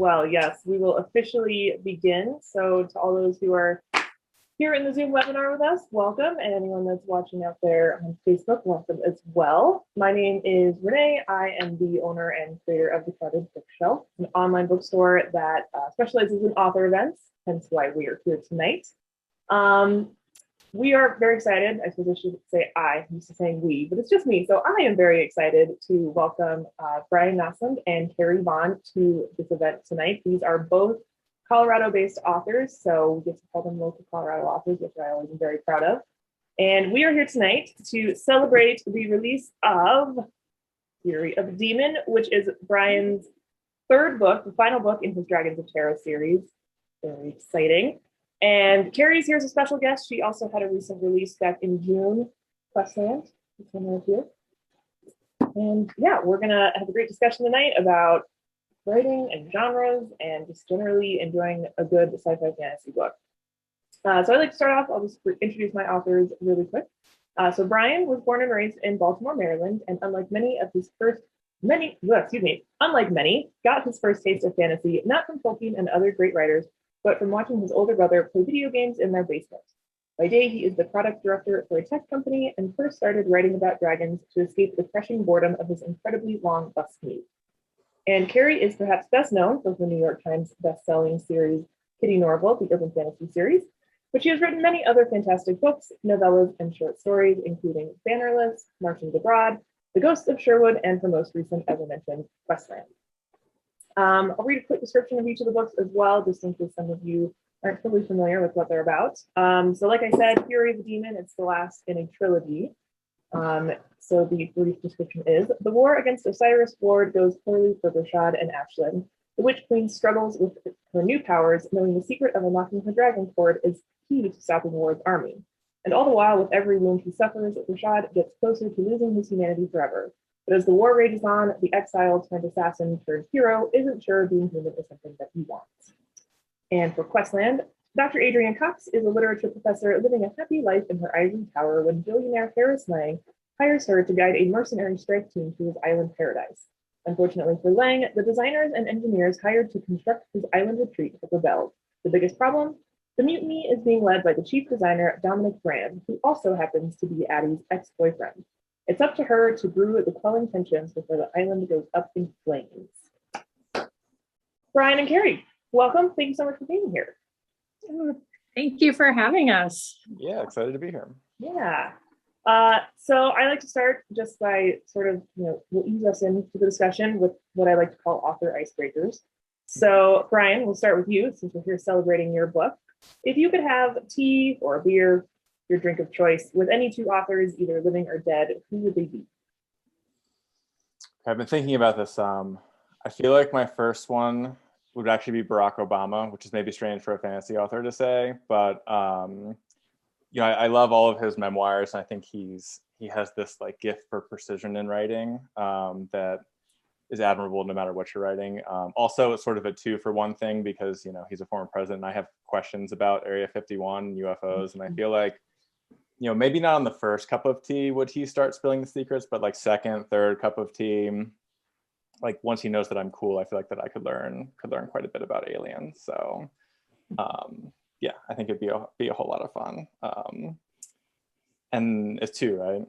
well. Yes, we will officially begin. So to all those who are here in the Zoom webinar with us, welcome. And anyone that's watching out there on Facebook, welcome as well. My name is Renee. I am the owner and creator of The Crowded Bookshelf, an online bookstore that specializes in author events, hence why we are here tonight. We are very excited. I suppose I should say I'm used to saying we, but it's just me. So I am very excited to welcome Brian Naslund and Carrie Vaughn to this event tonight. These are both Colorado-based authors, so we get to call them local Colorado authors, which I always am very proud of. And we are here tonight to celebrate the release of Theory of a Demon, which is Brian's third book, the final book in his Dragons of Terror series. Very exciting. And Carrie's here as a special guest. She also had a recent release back in June, Questland. And yeah, we're gonna have a great discussion tonight about writing and genres and just generally enjoying a good sci-fi fantasy book. So I'd like to start off, I'll just introduce my authors really quick. So Brian was born and raised in Baltimore, Maryland, and unlike many, got his first taste of fantasy, not from Tolkien and other great writers, but from watching his older brother play video games in their basement. By day, he is the product director for a tech company and first started writing about dragons to escape the crushing boredom of his incredibly long bus commute. And Carrie is perhaps best known for the New York Times best-selling series Kitty Norval, the urban fantasy series, but she has written many other fantastic books, novellas, and short stories, including Bannerless, Martians Abroad, The Ghosts of Sherwood, and her most recent, as I mentioned, Questland. I'll read a quick description of each of the books as well, just in case some of you aren't fully familiar with what they're about. So like I said, Fury of the Demon, it's the last in a trilogy. So the brief description is, the war against Osiris Ward goes poorly for Rashad and Ashlyn. The Witch Queen struggles with her new powers, knowing the secret of unlocking her dragon cord is key to stopping Ward's army. And all the while, with every wound he suffers, Rashad gets closer to losing his humanity forever. But as the war rages on, the exile turned assassin turned hero isn't sure being human is something that he wants. And for Questland, Dr. Adrienne Cox is a literature professor living a happy life in her ivory tower when billionaire Harris Lang hires her to guide a mercenary strike team to his island paradise. Unfortunately for Lang, the designers and engineers hired to construct his island retreat have rebelled. The biggest problem? The mutiny is being led by the chief designer, Dominic Brand, who also happens to be Addie's ex-boyfriend. It's up to her to brew the quelling tensions before the island goes up in flames. Brian and Carrie, welcome. Thank you so much for being here. Thank you for having us. Yeah, excited to be here. Yeah. So I like to start just by sort of, we'll ease us into the discussion with what I like to call author icebreakers. So Brian, we'll start with you since we're here celebrating your book. If you could have tea or a beer, your drink of choice, with any two authors, either living or dead, who would they be? I've been thinking about this. I feel like my first one would actually be Barack Obama, which is maybe strange for a fantasy author to say, but I love all of his memoirs, and I think he has this like gift for precision in writing that is admirable no matter what you're writing. Also, it's sort of a 2-for-1 thing because he's a former president, and I have questions about Area 51, UFOs, and I feel like maybe not on the first cup of tea would he start spilling the secrets, but like second, third cup of tea, like once he knows that I'm cool, I feel like that I could learn quite a bit about aliens. So yeah, I think it'd be a whole lot of fun. And it's 2, right?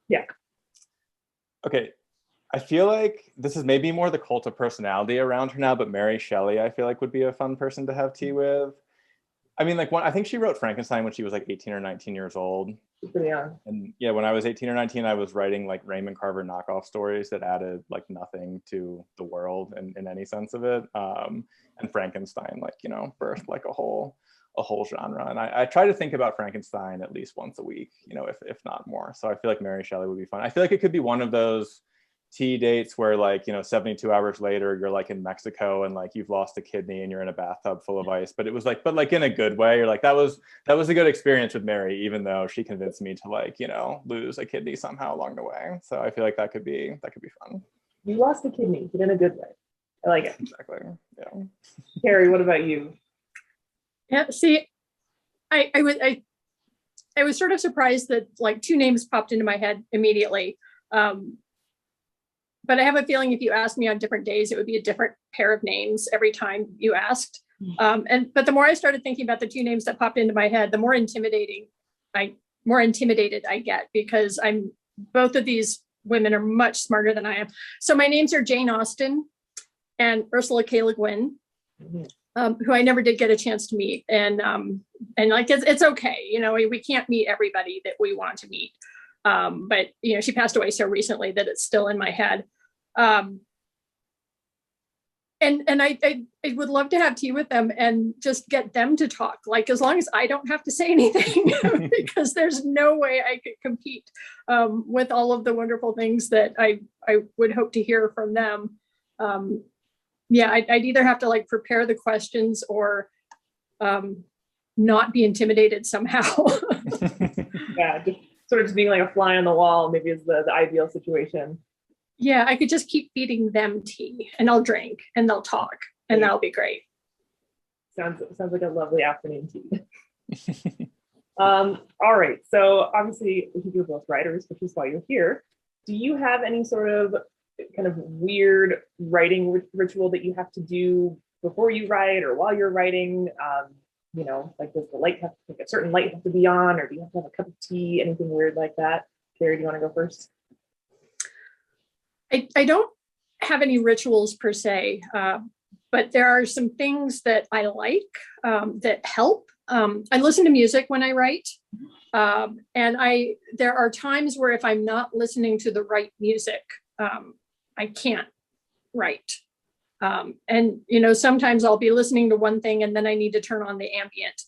Yeah. Okay. I feel like this is maybe more the cult of personality around her now, but Mary Shelley, I feel like would be a fun person to have tea with. I mean, I think she wrote Frankenstein when she was like 18 or 19 years old. Pretty young. And yeah, when I was 18 or 19, I was writing like Raymond Carver knockoff stories that added like nothing to the world in any sense of it. And Frankenstein, birthed like a whole genre. And I try to think about Frankenstein at least once a week, if not more. So I feel like Mary Shelley would be fun. I feel like it could be one of those tea dates where 72 hours later you're like in Mexico and like you've lost a kidney and you're in a bathtub full of ice, but it was but in a good way. You're like, that was a good experience with Mary, even though she convinced me to lose a kidney somehow along the way. So I feel like that could be fun. You lost a kidney, but in a good way. I like it. Exactly. Yeah. Carrie, what about you? Yeah, see, I was sort of surprised that like 2 names popped into my head immediately. but I have a feeling if you asked me on different days, it would be a different pair of names every time you asked. But the more I started thinking about the two names that popped into my head, the more intimidated I get, because both of these women are much smarter than I am. So my names are Jane Austen and Ursula K. Le Guin, who I never did get a chance to meet. And like, it's okay. You know, we can't meet everybody that we want to meet. But, you know, she passed away so recently that it's still in my head. And I would love to have tea with them and just get them to talk, like, as long as I don't have to say anything, because there's no way I could compete with all of the wonderful things that I would hope to hear from them. Yeah, I'd either have to like prepare the questions or not be intimidated somehow. Yeah, just sort of just being like a fly on the wall maybe is the ideal situation. Yeah, I could just keep feeding them tea and I'll drink and they'll talk and that'll be great. Sounds like a lovely afternoon tea. All right. So obviously you're both writers, which is why you're here. Do you have any sort of kind of weird writing ritual that you have to do before you write or while you're writing? You know, like does the light have like a certain light have to be on, or do you have to have a cup of tea, anything weird like that? Carrie, do you want to go first? I don't have any rituals per se, but there are some things that I like that help. I listen to music when I write. And there are times where if I'm not listening to the right music, I can't write. And, you know, sometimes I'll be listening to one thing and then I need to turn on the ambient.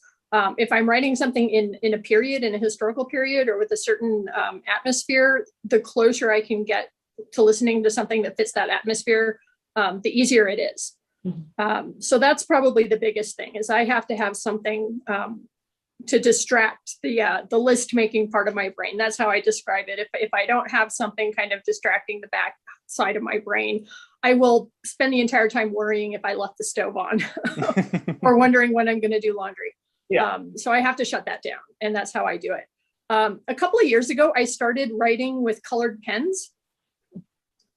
If I'm writing something in a period, in a historical period, or with a certain atmosphere, the closer I can get to listening to something that fits that atmosphere, the easier it is. So that's probably the biggest thing, is I have to have something to distract the list making part of my brain. That's how I describe it. If I don't have something kind of distracting the back side of my brain, I will spend the entire time worrying if I left the stove on or wondering when I'm going to do laundry. Yeah. So I have to shut that down, and that's how I do it. A couple of years ago, I started writing with colored pens.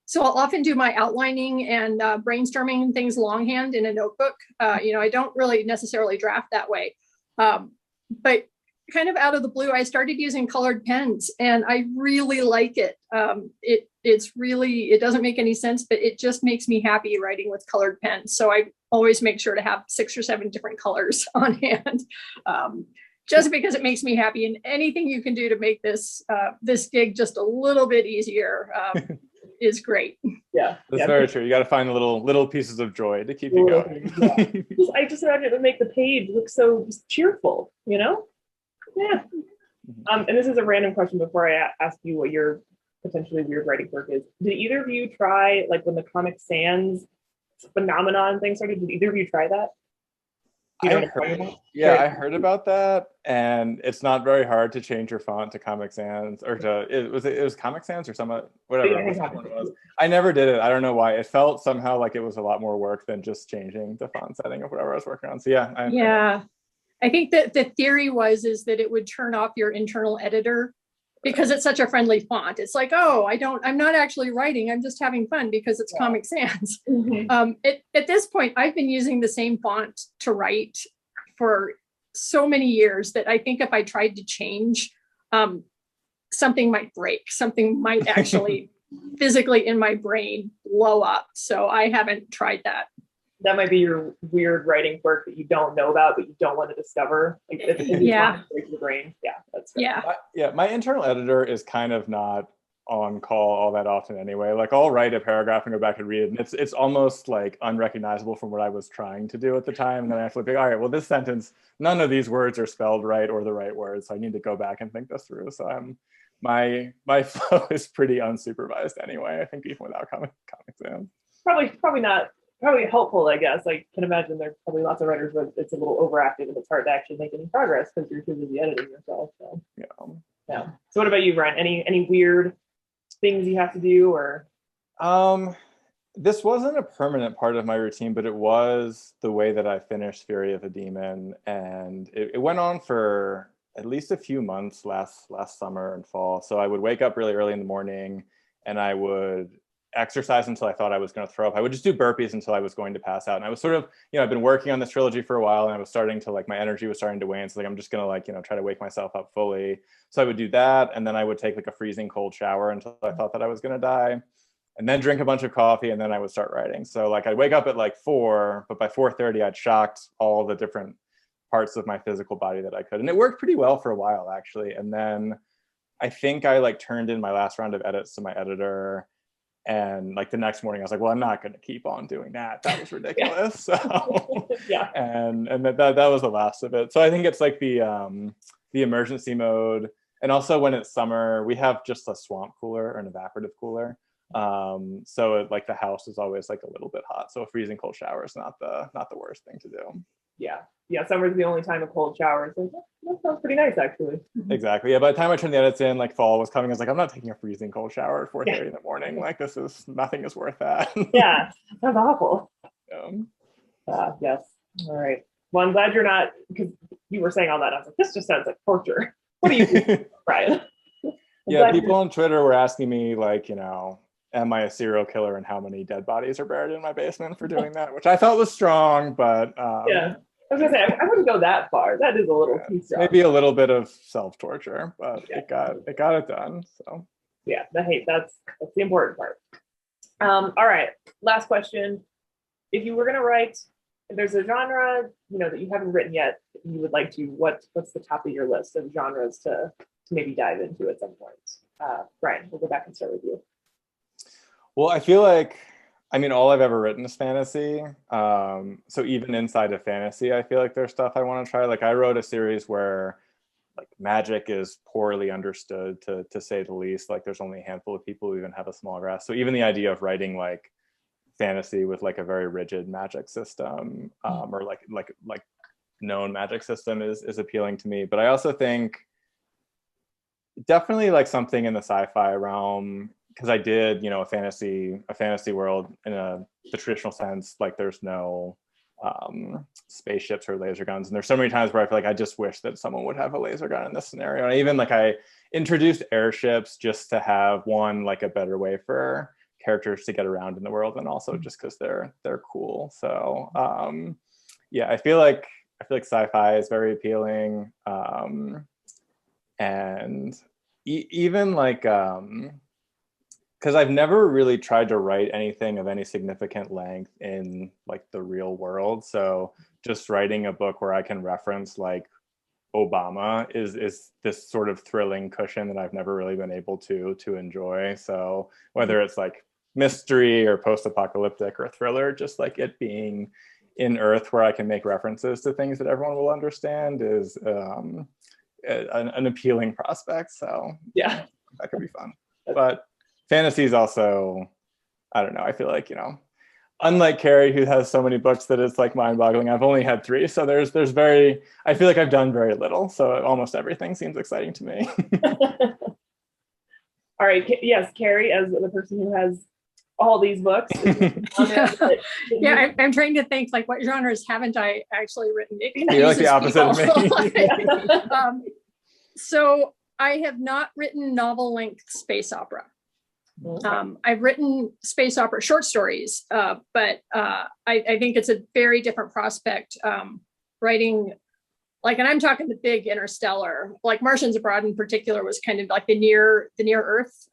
So I'll often do my outlining and brainstorming and things longhand in a notebook. You know, I don't really necessarily draft that way. But kind of out of the blue, I started using colored pens and I really like it. It doesn't make any sense, but it just makes me happy writing with colored pens. So I always make sure to have 6 or 7 different colors on hand, just because it makes me happy. And anything you can do to make this gig just a little bit easier is great. Yeah, that's very true. You got to find the little pieces of joy to keep you going. Yeah. I just imagine it would make the page look so just cheerful, you know? Yeah. And this is a random question before I ask you what your potentially weird writing quirk is. Did either of you try, like when the Comic Sans phenomenon thing started, did either of you try that? I heard about that, and it's not very hard to change your font to Comic Sans, or it was Comic Sans or some whatever it was. I never did it. I don't know why. It felt somehow like it was a lot more work than just changing the font setting of whatever I was working on. So yeah. I think that the theory is that it would turn off your internal editor because it's such a friendly font. It's like, oh, I'm not actually writing. I'm just having fun because it's Comic Sans. At this point, I've been using the same font to write for so many years that I think if I tried to change, something might break. Something might actually physically in my brain blow up. So I haven't tried that. That might be your weird writing quirk that you don't know about, but you don't want to discover. Like, break your brain. Yeah, that's fair. My internal editor is kind of not on call all that often anyway. Like I'll write a paragraph and go back and read it, and it's almost like unrecognizable from what I was trying to do at the time. And then I have to be, all right, well, this sentence, none of these words are spelled right or the right words, so I need to go back and think this through. So my flow is pretty unsupervised anyway. I think even without Comic Sans. Probably helpful, I guess. I can imagine there's probably lots of writers where it's a little overactive and it's hard to actually make any progress because you're too busy editing yourself. So yeah. So what about you, Brian? Any weird things you have to do, or? This wasn't a permanent part of my routine, but it was the way that I finished Fury of a Demon, and it went on for at least a few months last summer and fall. So I would wake up really early in the morning, and I would exercise until I thought I was going to throw up. I would just do burpees until I was going to pass out. And I was sort of, I've been working on this trilogy for a while, and I was starting to my energy was starting to wane. So I'm just going to try to wake myself up fully. So I would do that. And then I would take a freezing cold shower until I thought that I was going to die, and then drink a bunch of coffee. And then I would start writing. So I'd wake up at 4, but by 4:30, I'd shocked all the different parts of my physical body that I could. And it worked pretty well for a while, actually. And then I think I turned in my last round of edits to my editor. And the next morning I was like, well, I'm not going to keep on doing that. That was ridiculous. So yeah. And that was the last of it. So I think it's the emergency mode. And also when it's summer, we have just a swamp cooler or an evaporative cooler. So the house is always a little bit hot. So a freezing cold shower is not the worst thing to do. Yeah. Yeah. Summer's the only time a cold shower. So that sounds pretty nice, actually. Exactly. Yeah. By the time I turned the edits in, fall was coming. I was I'm not taking a freezing cold shower at 4:30 in the morning. Nothing is worth that. Yeah. Sounds awful. Yeah. Yes. All right. Well, I'm glad you're not, because you were saying all that. I was like, this just sounds like torture. What do you do, Brian? Yeah. People on Twitter were asking me am I a serial killer and how many dead bodies are buried in my basement for doing that, which I thought was strong, but yeah. I was gonna say I wouldn't go that far. That is a little too strong. Maybe a little bit of self-torture, but it got it done. So yeah, that's the important part. All right, last question. If you were gonna write, if there's a genre that you haven't written yet, you would like to, what's the top of your list of genres to maybe dive into at some point? Brian, we'll go back and start with you. Well, I feel all I've ever written is fantasy. So even inside of fantasy, I feel there's stuff I want to try. I wrote a series where magic is poorly understood, to say the least. There's only a handful of people who even have a small grasp. So even the idea of writing fantasy with a very rigid magic system, or known magic system is appealing to me. But I also think definitely something in the sci-fi realm, because I did, a fantasy world in the traditional sense. There's no spaceships or laser guns, and there's so many times where I feel I just wish that someone would have a laser gun in this scenario. And even I introduced airships just to have one a better way for characters to get around in the world, and also just because they're cool. So yeah, I feel like sci-fi is very appealing, and even because I've never really tried to write anything of any significant length in the real world. So just writing a book where I can reference Obama is this sort of thrilling cushion that I've never really been able to enjoy. So whether it's mystery or post-apocalyptic or thriller, just it being in Earth where I can make references to things that everyone will understand is an appealing prospect. So yeah, that could be fun. But fantasy is also, I don't know, I feel unlike Carrie, who has so many books that it's mind-boggling, I've only had 3. So there's I feel I've done very little. So almost everything seems exciting to me. All right. Yes, Carrie, as the person who has all these books. Yeah, I'm trying to think what genres haven't I actually written? You're the opposite of me. So I have not written novel-length space opera. Okay. I've written space opera short stories, but I think it's a very different prospect writing, and I'm talking the big interstellar, Martians Abroad in particular was kind of the near Earth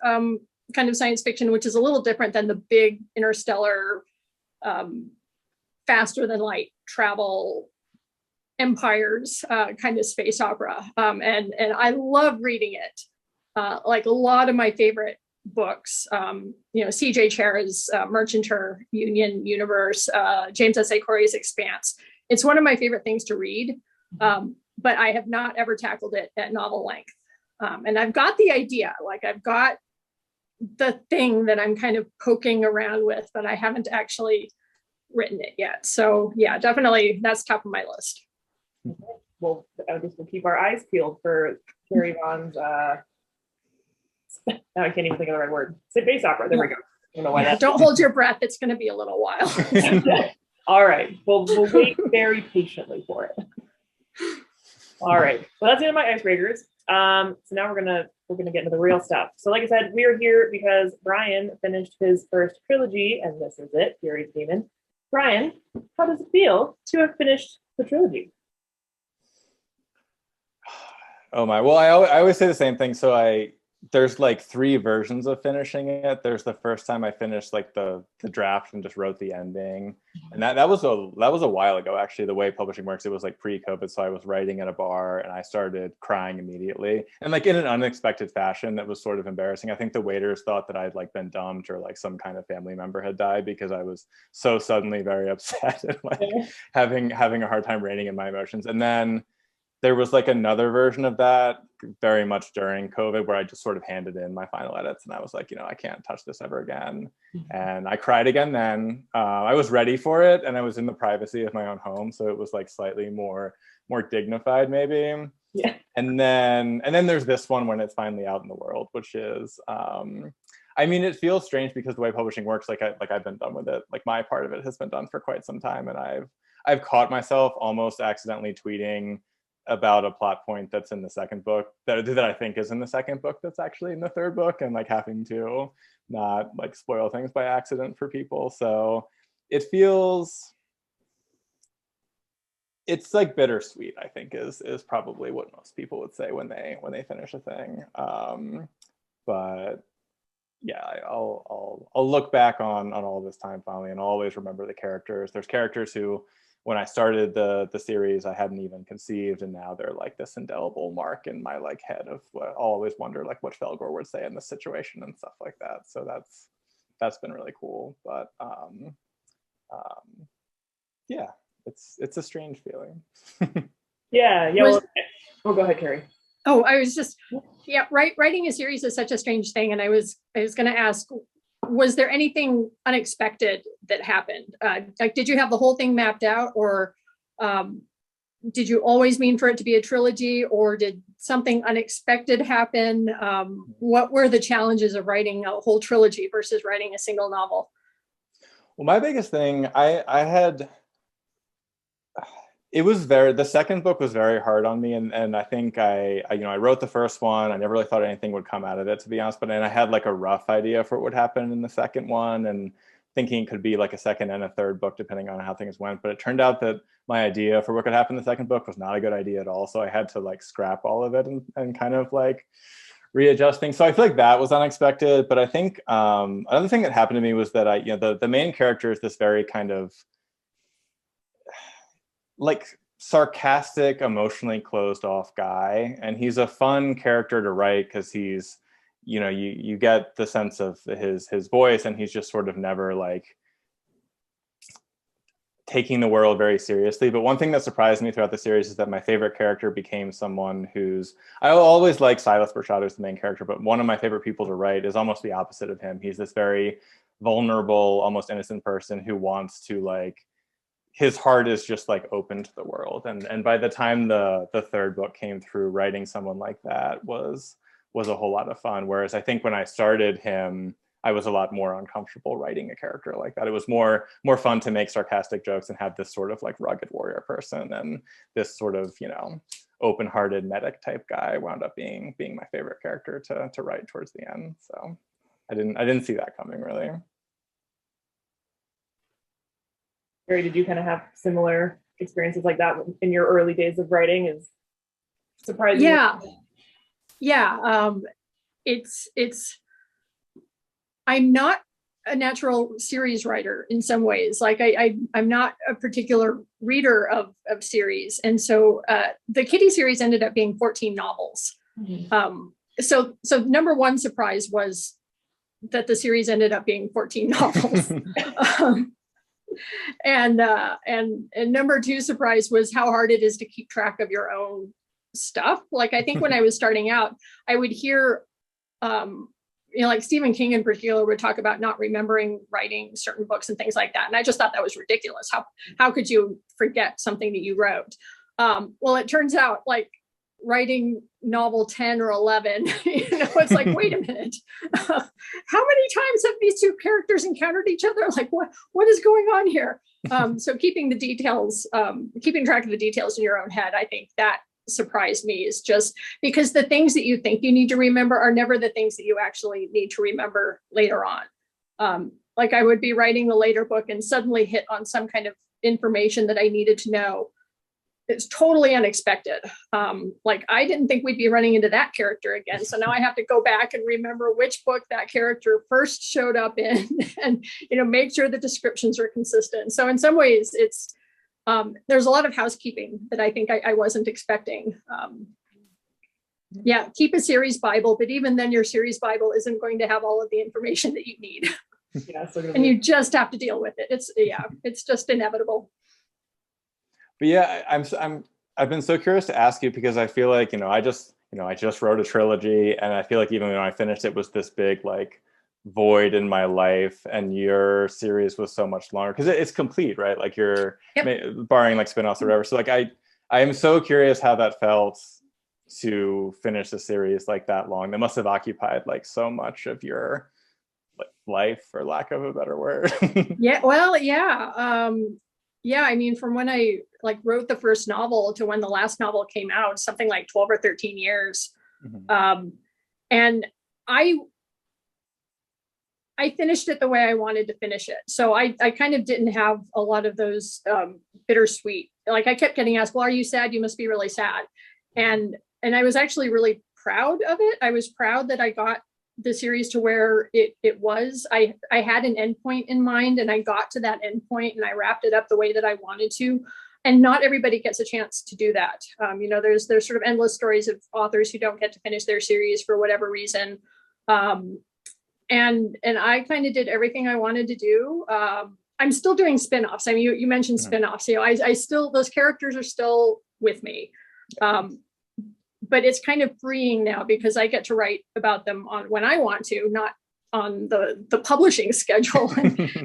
kind of science fiction, which is a little different than the big interstellar, faster than light travel empires kind of space opera. And I love reading it. A lot of my favorite books, C.J. Cher's Merchanter Union Universe, James S.A. Corey's Expanse. It's one of my favorite things to read, but I have not ever tackled it at novel length. And I've got the idea, I've got the thing that I'm kind of poking around with, but I haven't actually written it yet. So yeah, definitely that's top of my list. Okay. Well, I guess we'll keep our eyes peeled for Carrie Vaughn's, now I can't even think of the right word. Space opera. There we go. I don't know why that. Don't hold your breath. It's going to be a little while. All right. Well, we'll wait very patiently for it. All right. Well, that's the end of my icebreakers. So now we're gonna get into the real stuff. So like I said, we are here because Brian finished his first trilogy, and this is it, Carrie's Demon. Brian, how does it feel to have finished the trilogy? Oh my, well, I always say the same thing. So there's like 3 versions of finishing it. There's the first time I finished like the draft and just wrote the ending. And that was a while ago, actually. The way publishing works, it was like pre-COVID. So I was writing at a bar and I started crying immediately. And like in an unexpected fashion that was sort of embarrassing. I think the waiters thought that I'd like been dumped or like some kind of family member had died because I was so suddenly very upset and like having a hard time reining in my emotions. And then there was like another version of that very much during COVID where I just sort of handed in my final edits and I was like, I can't touch this ever again. And I cried again then. I was ready for it and I was in the privacy of my own home. So it was like slightly more dignified maybe. Yeah. And then there's this one when it's finally out in the world, which is, it feels strange because the way publishing works, I've been done with it. Like my part of it has been done for quite some time. And I've caught myself almost accidentally tweeting about a plot point that's in the second book that I think is in the second book that's actually in the third book, and like having to not like spoil things by accident for people. So it's like bittersweet, I think is probably what most people would say when they finish a thing. But yeah, I'll look back on all this time finally, and I'll always remember the characters. There's characters who, when I started the series, I hadn't even conceived, and now they're like this indelible mark in my like head of what I'll always wonder like what Felgor would say in this situation and stuff like that. So that's been really cool. But yeah, it's a strange feeling. Yeah. Well, go ahead, Carrie. Oh, I was just, writing a series is such a strange thing. And I was going to ask, was there anything unexpected that happened? Like, did you have the whole thing mapped out, or did you always mean for it to be a trilogy, or did something unexpected happen? What were the challenges of writing a whole trilogy versus writing a single novel? Well, my biggest thing, the second book was very hard on me. And I think I wrote the first one. I never really thought anything would come out of it, to be honest. But then I had like a rough idea for what would happen in the second one, and thinking it could be like a second and a third book, depending on how things went. But it turned out that my idea for what could happen in the second book was not a good idea at all. So I had to like scrap all of it and kind of like readjust things. So I feel like that was unexpected. But I think another thing that happened to me was that the main character is this very kind of like sarcastic, emotionally closed off guy. And he's a fun character to write because he's, you get the sense of his voice, and he's just sort of never like taking the world very seriously. But one thing that surprised me throughout the series is that my favorite character became someone I always like Silas Bershad as the main character, but one of my favorite people to write is almost the opposite of him. He's this very vulnerable, almost innocent person who wants to like, his heart is just like open to the world. And by the time the third book came through, writing someone like that was a whole lot of fun. Whereas I think when I started him, I was a lot more uncomfortable writing a character like that. It was more fun to make sarcastic jokes and have this sort of like rugged warrior person, and this sort of, open-hearted medic type guy wound up being my favorite character to write towards the end. So I didn't see that coming really. Carrie, did you kind of have similar experiences like that in your early days of writing? Is surprising? Yeah. It's. I'm not a natural series writer in some ways. Like I'm not a particular reader of series, and so the Kitty series ended up being 14 novels. Mm-hmm. So number one surprise was that the series ended up being 14 novels. And number two surprise was how hard it is to keep track of your own stuff. Like, I think when I was starting out, I would hear, like Stephen King in particular would talk about not remembering writing certain books and things like that. And I just thought that was ridiculous. How could you forget something that you wrote? Well, it turns out like writing novel 10 or 11, it's like, wait a minute, how many times have these two characters encountered each other? Like, what is going on here? So keeping track of the details in your own head, I think that surprised me is just because the things that you think you need to remember are never the things that you actually need to remember later on. Like I would be writing the later book and suddenly hit on some kind of information that I needed to know. It's totally unexpected. Like I didn't think we'd be running into that character again. So now I have to go back and remember which book that character first showed up in and, make sure the descriptions are consistent. So in some ways it's, there's a lot of housekeeping that I think I wasn't expecting. Yeah, keep a series Bible, but even then your series Bible isn't going to have all of the information that you need. Yeah, so And you just have to deal with it. It's just inevitable. But yeah, I've been so curious to ask you because I feel like, I just wrote a trilogy, and I feel like even when I finished it was this big like void in my life, and your series was so much longer because it's complete, right? Like you're barring like spinoffs or whatever. So like I am so curious how that felt to finish the series like that long. That must have occupied like so much of your life, for lack of a better word. Yeah, well, yeah. Yeah, I mean, from when I like wrote the first novel to when the last novel came out, something like 12 or 13 years. Mm-hmm. And I finished it the way I wanted to finish it. So I kind of didn't have a lot of those bittersweet, like I kept getting asked, well, are you sad? You must be really sad. And I was actually really proud of it. I was proud that I got the series to where it was. I had an endpoint in mind, and I got to that endpoint, and I wrapped it up the way that I wanted to. And not everybody gets a chance to do that. There's sort of endless stories of authors who don't get to finish their series for whatever reason. And I kind of did everything I wanted to do. I'm still doing spinoffs. I mean, you mentioned spinoffs. I still, those characters are still with me. But it's kind of freeing now because I get to write about them on when I want to, not on the publishing schedule.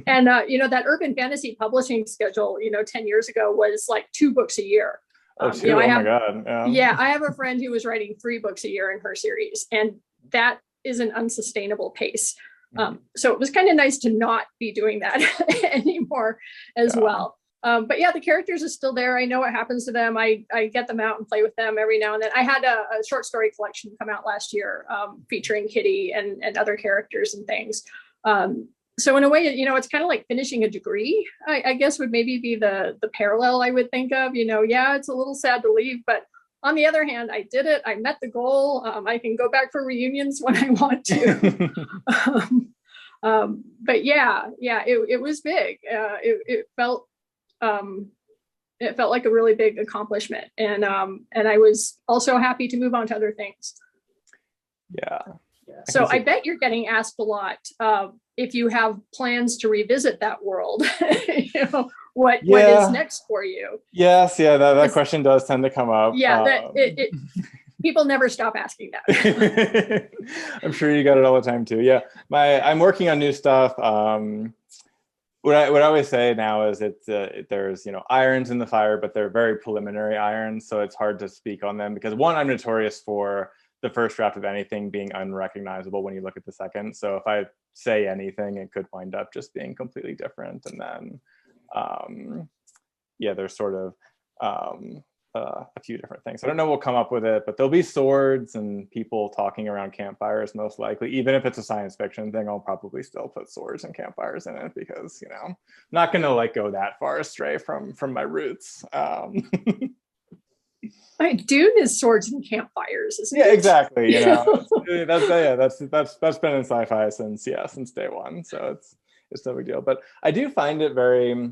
And that urban fantasy publishing schedule, 10 years ago was like 2 books a year. Oh my God. Yeah, I have a friend who was writing 3 books a year in her series, and that is an unsustainable pace. So it was kind of nice to not be doing that anymore as well. But yeah, the characters are still there. I know what happens to them. I get them out and play with them every now and then. I had a short story collection come out last year featuring Kitty and other characters and things. So in a way, it's kind of like finishing a degree, I guess would maybe be the parallel I would think of. Yeah, it's a little sad to leave, but on the other hand, I did it. I met the goal. I can go back for reunions when I want to. But yeah, it was big. It felt like a really big accomplishment, and I was also happy to move on to other things. Yeah. So I bet you're getting asked a lot if you have plans to revisit that world. What is next for you? Yes, that question does tend to come up. Yeah, people never stop asking that. I'm sure you got it all the time too. Yeah, I'm working on new stuff. What I always say now is there's irons in the fire, but they're very preliminary irons, so it's hard to speak on them because one, I'm notorious for the first draft of anything being unrecognizable when you look at the second. So if I say anything, it could wind up just being completely different. And then there's sort of a few different things. I don't know what will come up with it, but there'll be swords and people talking around campfires most likely. Even if it's a science fiction thing, I'll probably still put swords and campfires in it because I'm not going to go that far astray from my roots. Dune is swords and campfires, isn't it? Yeah, exactly. That's been in sci-fi since day one, so it's no big deal. But I do find it very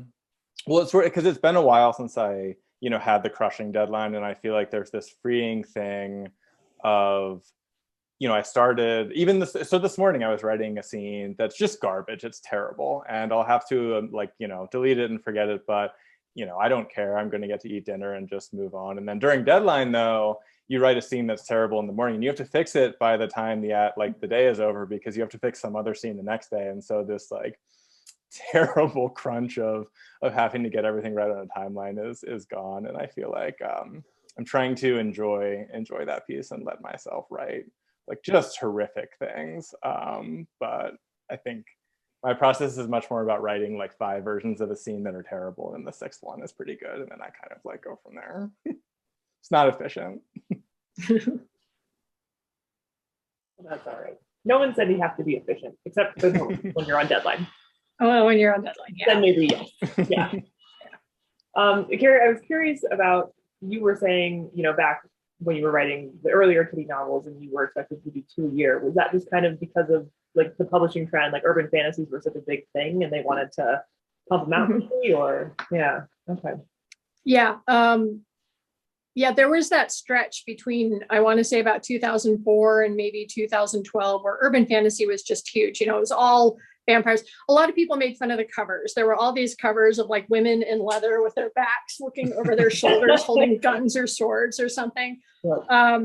well. It's because it's been a while since I had the crushing deadline, and I feel like there's this freeing thing of I started this morning I was writing a scene that's just garbage. It's terrible, and I'll have to delete it and forget it, but I don't care. I'm going to get to eat dinner and just move on. And then during deadline, though, you write a scene that's terrible in the morning and you have to fix it by the time the day is over because you have to fix some other scene the next day. And so this terrible crunch of having to get everything right on a timeline is gone. And I feel like I'm trying to enjoy that piece and let myself write just horrific things. But I think my process is much more about writing 5 versions of a scene that are terrible, and the 6th one is pretty good, and then I kind of go from there. It's not efficient. That's all right. No one said you have to be efficient, except for when you're on deadline. Oh, when you're on deadline, yeah. Then maybe yes. Yeah. Carrie, I was curious about, you were saying, back when you were writing the earlier Kitty novels and you were expected to do 2 a year, was that just kind of because of like the publishing trend, like urban fantasies were such a big thing and they wanted to pump them out quickly, or yeah, okay. Yeah. Yeah, there was that stretch between, I want to say about 2004 and maybe 2012, where urban fantasy was just huge. It was all vampires. A lot of people made fun of the covers. There were all these covers of like women in leather with their backs looking over their shoulders, holding guns or swords or something. Yeah.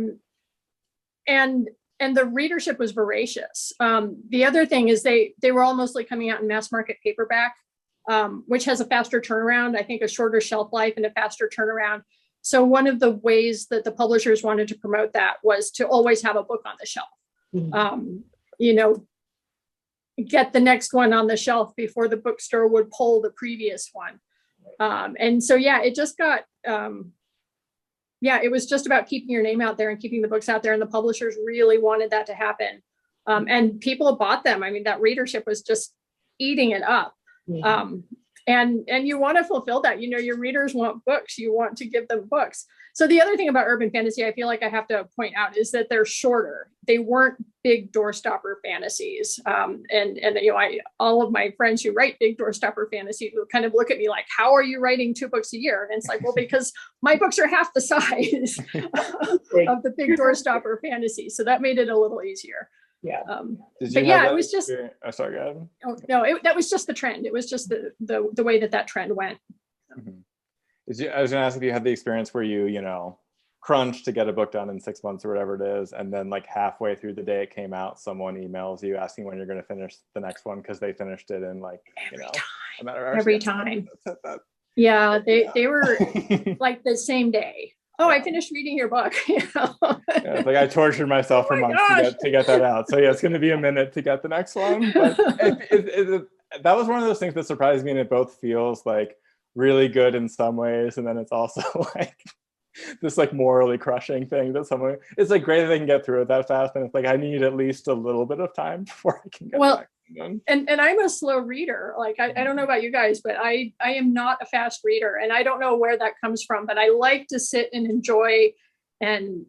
And the readership was voracious. The other thing is they were all mostly coming out in mass market paperback, which has a faster turnaround, I think a shorter shelf life and a faster turnaround. So one of the ways that the publishers wanted to promote that was to always have a book on the shelf. Mm-hmm. Get the next one on the shelf before the bookstore would pull the previous one. And so, yeah, it just got, it was just about keeping your name out there and keeping the books out there. And the publishers really wanted that to happen. And people bought them. I mean, that readership was just eating it up. Mm-hmm. And you want to fulfill that, your readers want books, you want to give them books. So the other thing about urban fantasy, I feel like I have to point out, is that they're shorter. They weren't big doorstopper fantasies. All of my friends who write big doorstopper fantasy will kind of look at me like, how are you writing 2 books a year? And it's like, well, because my books are half the size of the big doorstopper fantasy. So that made it a little easier. Yeah. It was just. Oh, sorry, go ahead. Oh, no, that was just the trend. It was just the way that trend went. Mm-hmm. I was going to ask if you had the experience where you crunch to get a book done in 6 months or whatever it is, and then like halfway through the day it came out, someone emails you asking when you're going to finish the next one because they finished it in like a matter of hours. Every time. Yeah, they were like the same day. Oh, I finished reading your book. Yeah, it's like I tortured myself for months to get that out. So yeah, it's going to be a minute to get the next one. But that was one of those things that surprised me, and it both feels like really good in some ways, and then it's also like this like morally crushing thing that someone. It's like great that they can get through it that fast, and it's like I need at least a little bit of time before I can get back. And I'm a slow reader. Like I don't know about you guys, but I am not a fast reader, and I don't know where that comes from, but I like to sit and enjoy and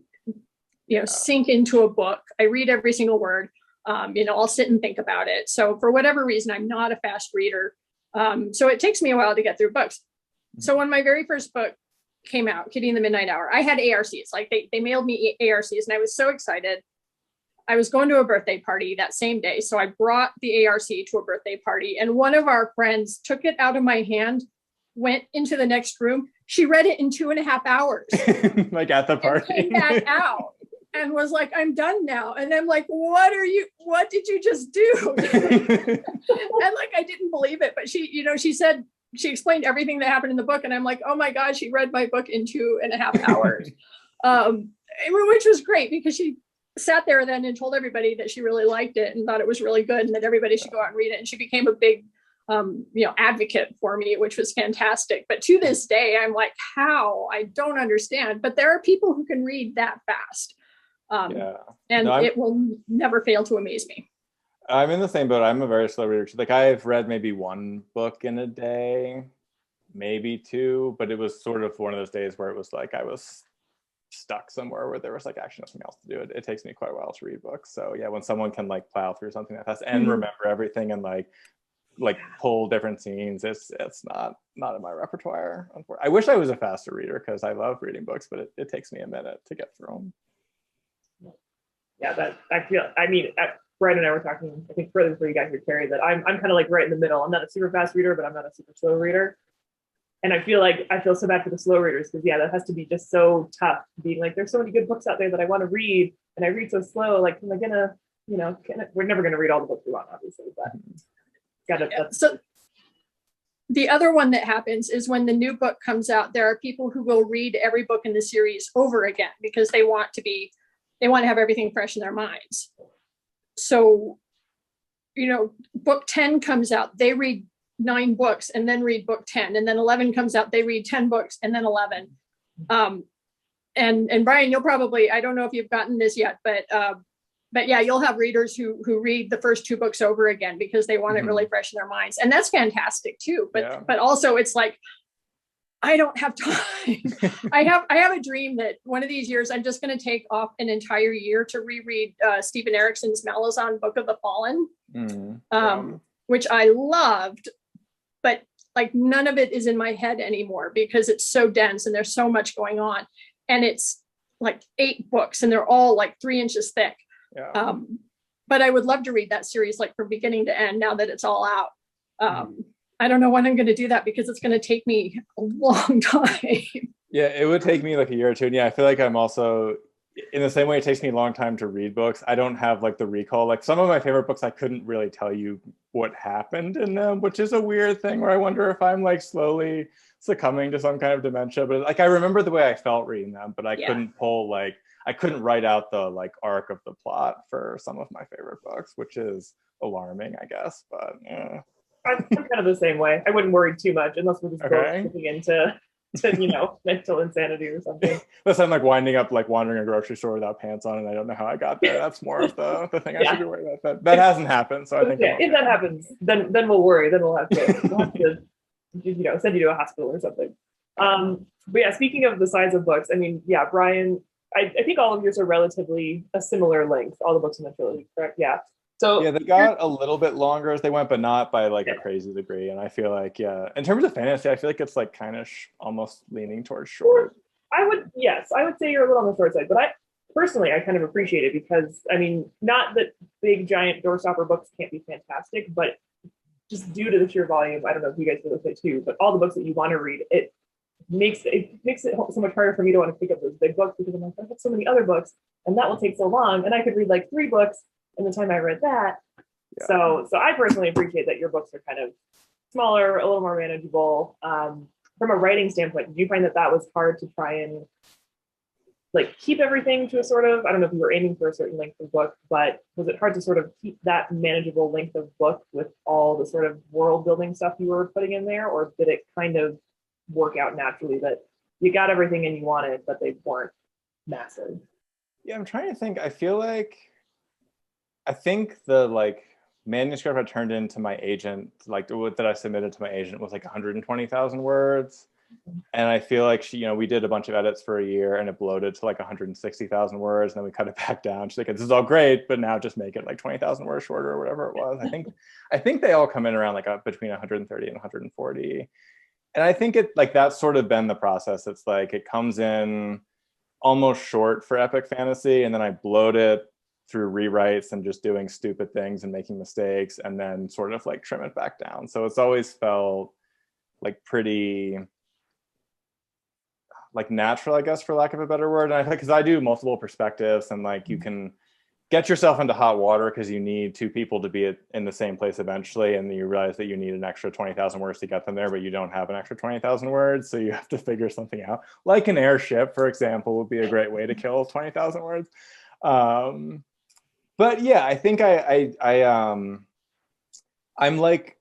sink into a book. I read every single word. I'll sit and think about it. So for whatever reason, I'm not a fast reader. So it takes me a while to get through books. So when my very first book came out, Kitty in the Midnight Hour, I had ARCs. Like they mailed me ARCs, and I was so excited. I was going to a birthday party that same day. So I brought the ARC to a birthday party, and one of our friends took it out of my hand, went into the next room. She read it in 2.5 hours. Like at the party. And came back out and was like, I'm done now. And I'm like, what did you just do? And like, I didn't believe it, but she said, she explained everything that happened in the book. And I'm like, oh my God, she read my book in 2.5 hours, which was great because she sat there then and told everybody that she really liked it and thought it was really good and that everybody should go out and read it. And she became a big, advocate for me, which was fantastic. But to this day, I'm like, how? I don't understand. But there are people who can read that fast. It will never fail to amaze me. I'm in the same boat. I'm a very slow reader. Like I've read maybe 1 book in a day, maybe 2, but it was sort of one of those days where it was like I was stuck somewhere where there was like actually nothing else to do. It takes me quite a while to read books. So yeah, when someone can like plow through something that fast and remember everything and like pull different scenes, it's not in my repertoire. I wish I was a faster reader because I love reading books, but it takes me a minute to get through them. Yeah, Brian and I were talking, I think further before you got here, Carrie, that I'm kind of like right in the middle. I'm not a super fast reader, but I'm not a super slow reader. And I feel so bad for the slow readers because that has to be just so tough, being like, there's so many good books out there that I want to read, and I read so slow. Like, am I gonna, we're never gonna read all the books we want, obviously, but So the other one that happens is when the new book comes out, there are people who will read every book in the series over again because they want to have everything fresh in their minds. So, book 10 comes out, they read 9 books and then read book 10, and then 11 comes out, they read 10 books and then 11. and Brian, you'll probably, I don't know if you've gotten this yet, but yeah, you'll have readers who read the first two books over again because they want it really fresh in their minds. And that's fantastic too. But also it's like, I don't have time. I have a dream that one of these years I'm just going to take off an entire year to reread Stephen Erickson's Malazan Book of the Fallen, which I loved, but like none of it is in my head anymore because it's so dense and there's so much going on. And it's like 8 books and they're all like 3 inches thick. Yeah. But I would love to read that series like from beginning to end now that it's all out. I don't know when I'm going to do that because it's going to take me a long time. Yeah, it would take me like a year or two. And yeah, I feel like I'm also in the same way it takes me a long time to read books. I don't have like the recall. Like some of my favorite books, I couldn't really tell you what happened in them, which is a weird thing where I wonder if I'm like slowly succumbing to some kind of dementia. But like I remember the way I felt reading them, but I couldn't pull like I couldn't write out the like arc of the plot for some of my favorite books, which is alarming, I guess. But yeah. I'm kind of the same way. I wouldn't worry too much unless we're just both looking into mental insanity or something. Unless I'm like winding up like wandering a grocery store without pants on and I don't know how I got there. That's more of the thing I should be worried about. That hasn't happened. So I think if that happens, then we'll worry. Then we'll have to send you to a hospital or something. But yeah, speaking of the size of books, I mean, yeah, Brian, I think all of yours are relatively a similar length, all the books in the trilogy, correct? Yeah. So yeah, they got a little bit longer as they went, but not by like a crazy degree. And I feel like, in terms of fantasy, I feel like it's like kind of almost leaning towards short. I would say you're a little on the short side, but I kind of appreciate it because, I mean, not that big, giant doorstopper books can't be fantastic, but just due to the sheer volume, I don't know if you guys feel this way too, but all the books that you want to read, it makes it so much harder for me to want to pick up those big books because I'm like, I have so many other books and that will take so long. And I could read like 3 books in the time I read that. Yeah. So I personally appreciate that your books are kind of smaller, a little more manageable. From a writing standpoint, did you find that was hard to try and like keep everything to a sort of, I don't know if you were aiming for a certain length of book, but was it hard to sort of keep that manageable length of book with all the sort of world building stuff you were putting in there? Or did it kind of work out naturally that you got everything and you wanted, but they weren't massive? Yeah, I'm trying to think. I think the like manuscript I turned into my agent, like that I submitted to my agent was like 120,000 words. And I feel like we did a bunch of edits for a year and it bloated to like 160,000 words. And then we cut it back down. She's like, this is all great, but now just make it like 20,000 words shorter or whatever it was. I think they all come in around like between 130 and 140. And I think it like that's sort of been the process. It's like it comes in almost short for epic fantasy, and then I bloat it through rewrites and just doing stupid things and making mistakes, and then sort of like trim it back down. So it's always felt like pretty like natural, I guess, for lack of a better word. And I think because I do multiple perspectives and like you can get yourself into hot water because you need 2 people to be in the same place eventually, and then you realize that you need an extra 20,000 words to get them there, but you don't have an extra 20,000 words, so you have to figure something out. Like an airship, for example, would be a great way to kill 20,000 words. But yeah, I think I'm like,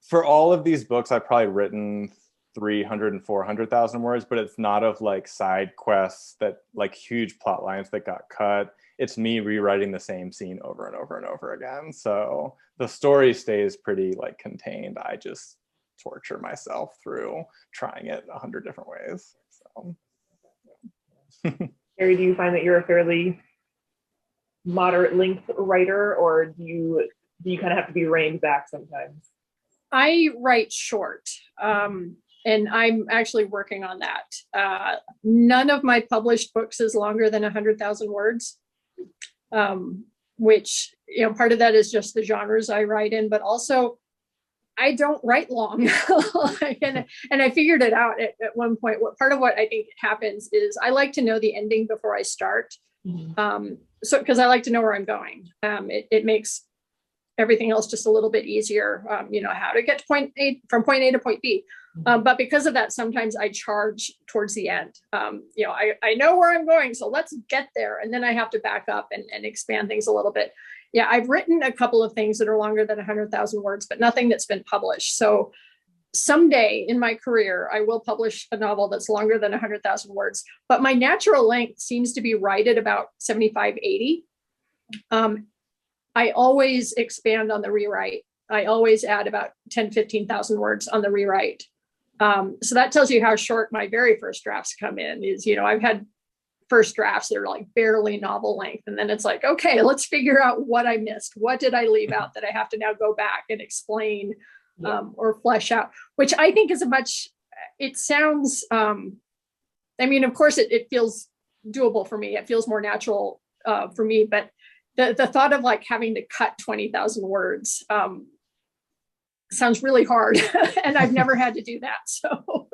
for all of these books, I've probably written 300 and 400,000 words, but it's not of like side quests that like huge plot lines that got cut. It's me rewriting the same scene over and over and over again. So the story stays pretty like contained. I just torture myself through trying it 100 different ways. So. Carrie, do you find that you're a fairly moderate length writer, or do you kind of have to be reined back sometimes? I write short, and I'm actually working on that. None of my published books is longer than 100,000 words, which, part of that is just the genres I write in, but also I don't write long. and I figured it out at one point. Part of what I think happens is I like to know the ending before I start. So because I like to know where I'm going. It makes everything else just a little bit easier, how to get to from point A to point B. But because of that, sometimes I charge towards the end. I know where I'm going, so let's get there. And then I have to back up and expand things a little bit. Yeah, I've written a couple of things that are longer than 100,000 words, but nothing that's been published. So someday in my career, I will publish a novel that's longer than 100,000 words, but my natural length seems to be right at about 75, 80. I always expand on the rewrite. I always add about 10, 15,000 words on the rewrite. So that tells you how short my very first drafts come in is, I've had first drafts that are like barely novel length. And then it's like, okay, let's figure out what I missed. What did I leave out that I have to now go back and explain or flesh out, which I think is it sounds, of course it feels doable for me. It feels more natural for me, but the thought of like having to cut 20,000 words sounds really hard. And I've never had to do that. So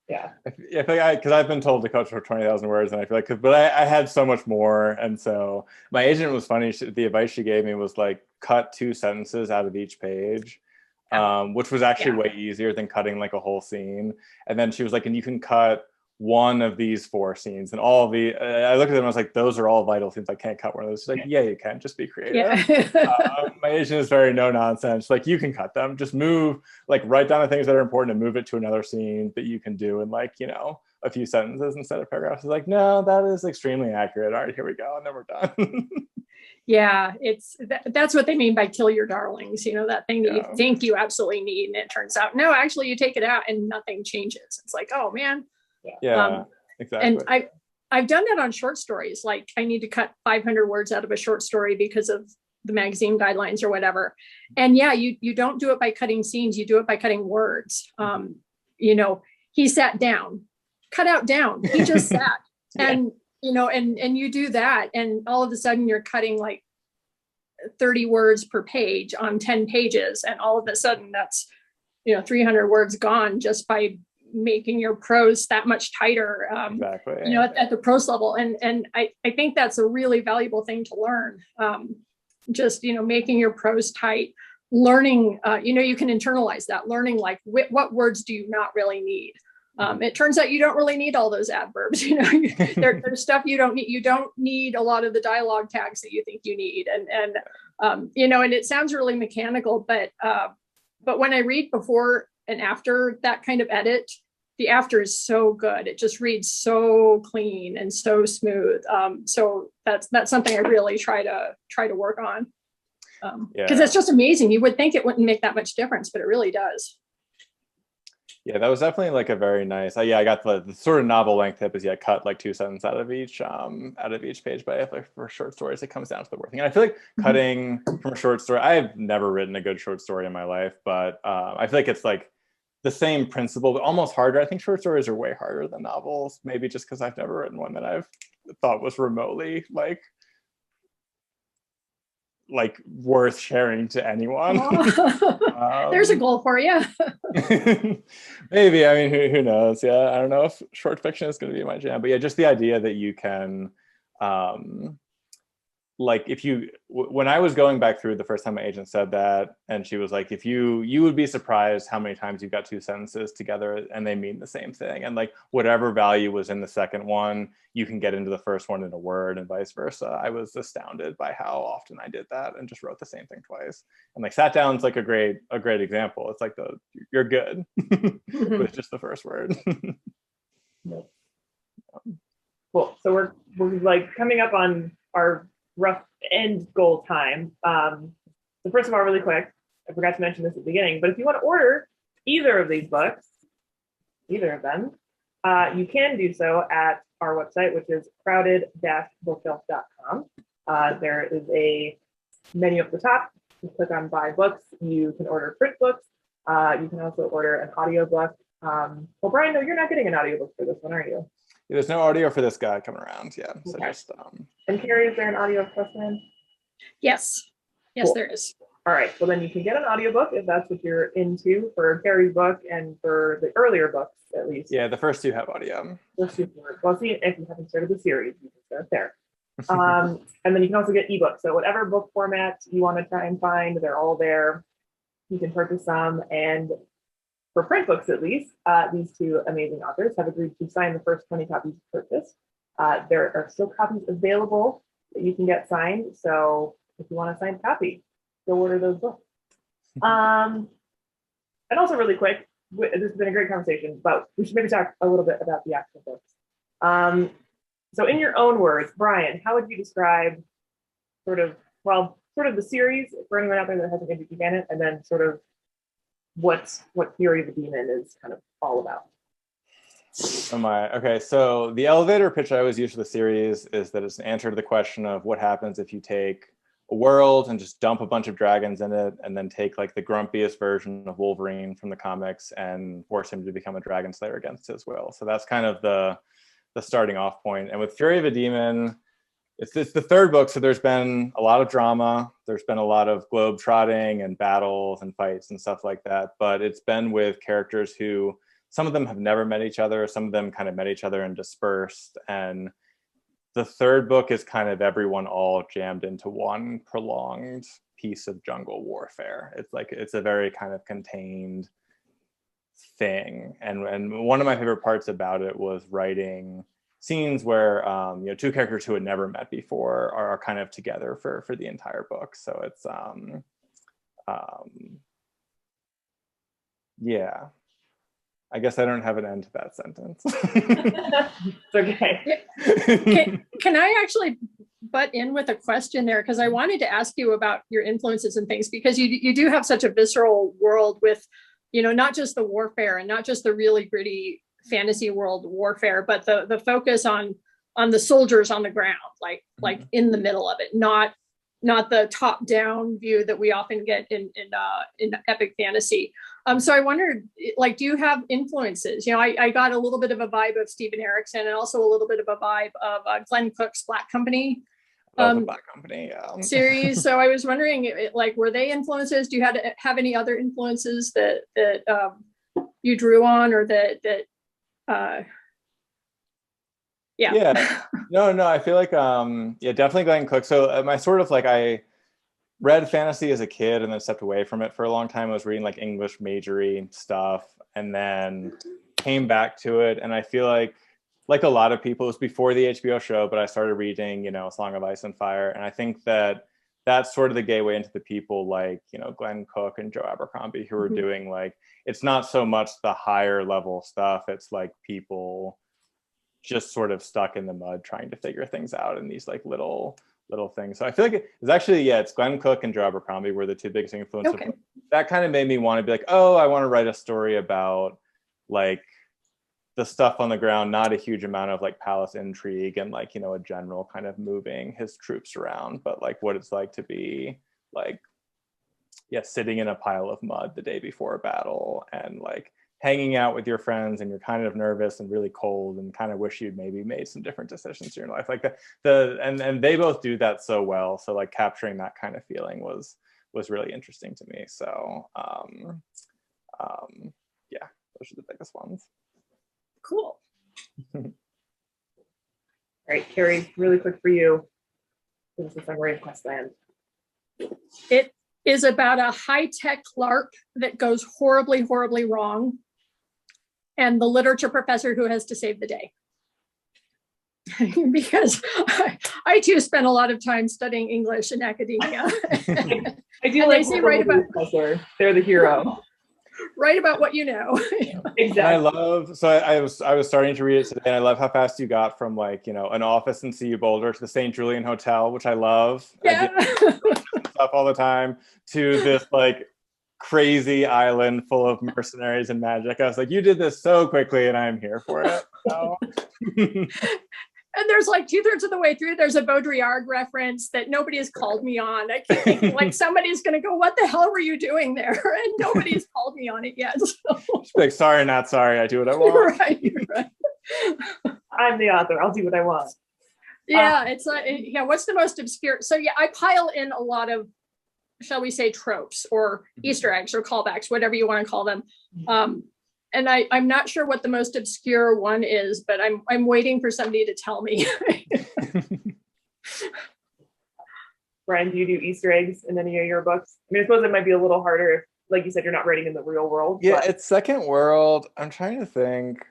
yeah. Because I've been told to cut for 20,000 words, and I feel like, but I had so much more. And so my agent was funny. The advice she gave me was like, cut 2 sentences out of each page, which was actually way easier than cutting like a whole scene. And then she was like, and you can cut one of these 4 scenes, and all the I looked at them, I was like, those are all vital scenes, I can't cut one of those. She's like, yeah, you can, just be creative. My agent is very no nonsense, like, you can cut them, just move, like, write down the things that are important and move it to another scene that you can do in like, a few sentences instead of paragraphs. Is like, no, that is extremely accurate. All right, here we go, and then we're done. Yeah, that's what they mean by kill your darlings, that thing that you think you absolutely need, and it turns out no, actually you take it out and nothing changes. It's like, oh man. Exactly. And I've done that on short stories. Like, I need to cut 500 words out of a short story because of the magazine guidelines or whatever. And you don't do it by cutting scenes, you do it by cutting words. He sat down, cut out down, he just sat. And and you do that, and all of a sudden you're cutting like 30 words per page on 10 pages, and all of a sudden that's 300 words gone just by making your prose that much tighter. Exactly. At the prose level, and I think that's a really valuable thing to learn. Just making your prose tight, learning. You can internalize that, learning like what words do you not really need. It turns out you don't really need all those adverbs. There's stuff you don't need. You don't need a lot of the dialogue tags that you think you need. And it sounds really mechanical, but when I read before and after that kind of edit, the after is so good. It just reads so clean and so smooth. So that's something I really try to work on. Because it's just amazing. You would think it wouldn't make that much difference, but it really does. Yeah, that was definitely like a very nice. I got the sort of novel length tip is cut like 2 sentences out of each page. But like for short stories, it comes down to the word thing. And I feel like cutting from a short story. I've never written a good short story in my life, but I feel like it's like the same principle, but almost harder. I think short stories are way harder than novels. Maybe just because I've never written one that I've thought was remotely like worth sharing to anyone. There's a goal for you. Maybe. I mean, who knows? Yeah, I don't know if short fiction is going to be my jam, but yeah, just the idea that you can like when I was going back through the first time my agent said that, and she was like, if you would be surprised how many times you've got 2 sentences together and they mean the same thing, and like whatever value was in the second one you can get into the first one in a word, and vice versa. I was astounded by how often I did that and just wrote the same thing twice. And like sat down's like a great example. It's like you're good with just the first word. Cool. So we're like coming up on our rough end goal time. So first of all, really quick, I forgot to mention this at the beginning, but if you want to order either of these books, either of them, you can do so at our website, which is crowded-bookshelf.com. There is a menu at the top. You click on buy books. You can order print books. You can also order an audiobook. Well, Brian, no, you're not getting an audiobook for this one, are you? There's no audio for this guy coming around. Yeah. So okay. Just And Carrie, is there an audio question? Yes, cool. There is. All right, well then you can get an audiobook if that's what you're into for Carrie's book and for the earlier books at least. Yeah, the first 2 have audio. Well, see, if you haven't started the series, you can start there. And then you can also get ebooks. So whatever book format you want to try and find, they're all there. You can purchase some. And for print books, at least, these 2 amazing authors have agreed to sign the first 20 copies purchased. There are still copies available that you can get signed. So if you want a signed copy, go order those books. And also really quick, this has been a great conversation, but we should maybe talk a little bit about the actual books. So in your own words, Brian, how would you describe sort of the series for anyone out there that hasn't maybe began it, and then sort of what Fury of the Demon is kind of all about? Okay, so the elevator pitch I always use for the series is that it's an answer to the question of what happens if you take a world and just dump a bunch of dragons in it, and then take like the grumpiest version of Wolverine from the comics and force him to become a dragon slayer against his will. So that's kind of the starting off point. And with Fury of a Demon, it's the third book, so there's been a lot of drama. There's been a lot of globe trotting and battles and fights and stuff like that. But it's been with characters who, some of them have never met each other. Some of them kind of met each other and dispersed. And the third book is kind of everyone all jammed into one prolonged piece of jungle warfare. It's a very kind of contained thing. And one of my favorite parts about it was writing scenes where two characters who had never met before are kind of together for the entire book. So it's yeah, I guess I don't have an end to that sentence. It's okay. Can I actually butt in with a question there? Because I wanted to ask you about your influences and things, because you do have such a visceral world with, not just the warfare and not just the really gritty fantasy world warfare, but the focus on the soldiers on the ground, like in the middle of it, not the top down view that we often get in epic fantasy. So I wondered, do you have influences? I got a little bit of a vibe of Steven Erikson, and also a little bit of a vibe of Glenn Cook's Black Company Black Company series. So I was wondering, were they influences? Do you have any other influences that you drew on, or that yeah. No, I feel like definitely Glenn Cook. So my sort of I read fantasy as a kid and then stepped away from it for a long time. I was reading English majory stuff, and then came back to it. And I feel like a lot of people, it was before the HBO show, but I started reading, Song of Ice and Fire. And I think that that's sort of the gateway into the people Glenn Cook and Joe Abercrombie, who are doing it's not so much the higher level stuff. It's people just sort of stuck in the mud trying to figure things out in these little things. So I feel like it's actually, it's Glenn Cook and Joe Abercrombie were the two biggest influences. Okay. That kind of made me want to be I want to write a story about the stuff on the ground, not a huge amount of palace intrigue and a general kind of moving his troops around, but what it's like to be sitting in a pile of mud the day before a battle, and hanging out with your friends, and you're kind of nervous and really cold and kind of wish you'd maybe made some different decisions in your life. And they both do that so well. So capturing that kind of feeling was really interesting to me. So those are the biggest ones. Cool. All right, Carrie, really quick for you. This is a summary of Questland. It is about a high-tech LARP that goes horribly, horribly wrong, and the literature professor who has to save the day. Because I too spent a lot of time studying English in academia. I do like the right about professor. They're the hero. Write about what you know. Exactly. And I love, so I was starting to read it today, and I love how fast you got from an office in CU Boulder to the St. Julian Hotel, which I love. Yeah. I stuff all the time, to this crazy island full of mercenaries and magic. I was you did this so quickly, and I'm here for it. So. And there's 2/3 of the way through, there's a Baudrillard reference that nobody has called me on. I keep thinking somebody's going to go, what the hell were you doing there? And nobody's called me on it yet. So. Sorry, not sorry. I do what I want. Right. I'm the author. I'll do what I want. Yeah, it's what's the most obscure? So I pile in a lot of, shall we say, tropes or Easter eggs or callbacks, whatever you want to call them. And I'm not sure what the most obscure one is, but I'm waiting for somebody to tell me. Brian, do you do Easter eggs in any of your books? I suppose it might be a little harder if, like you said, you're not writing in the real world. Yeah, it's second world. I'm trying to think.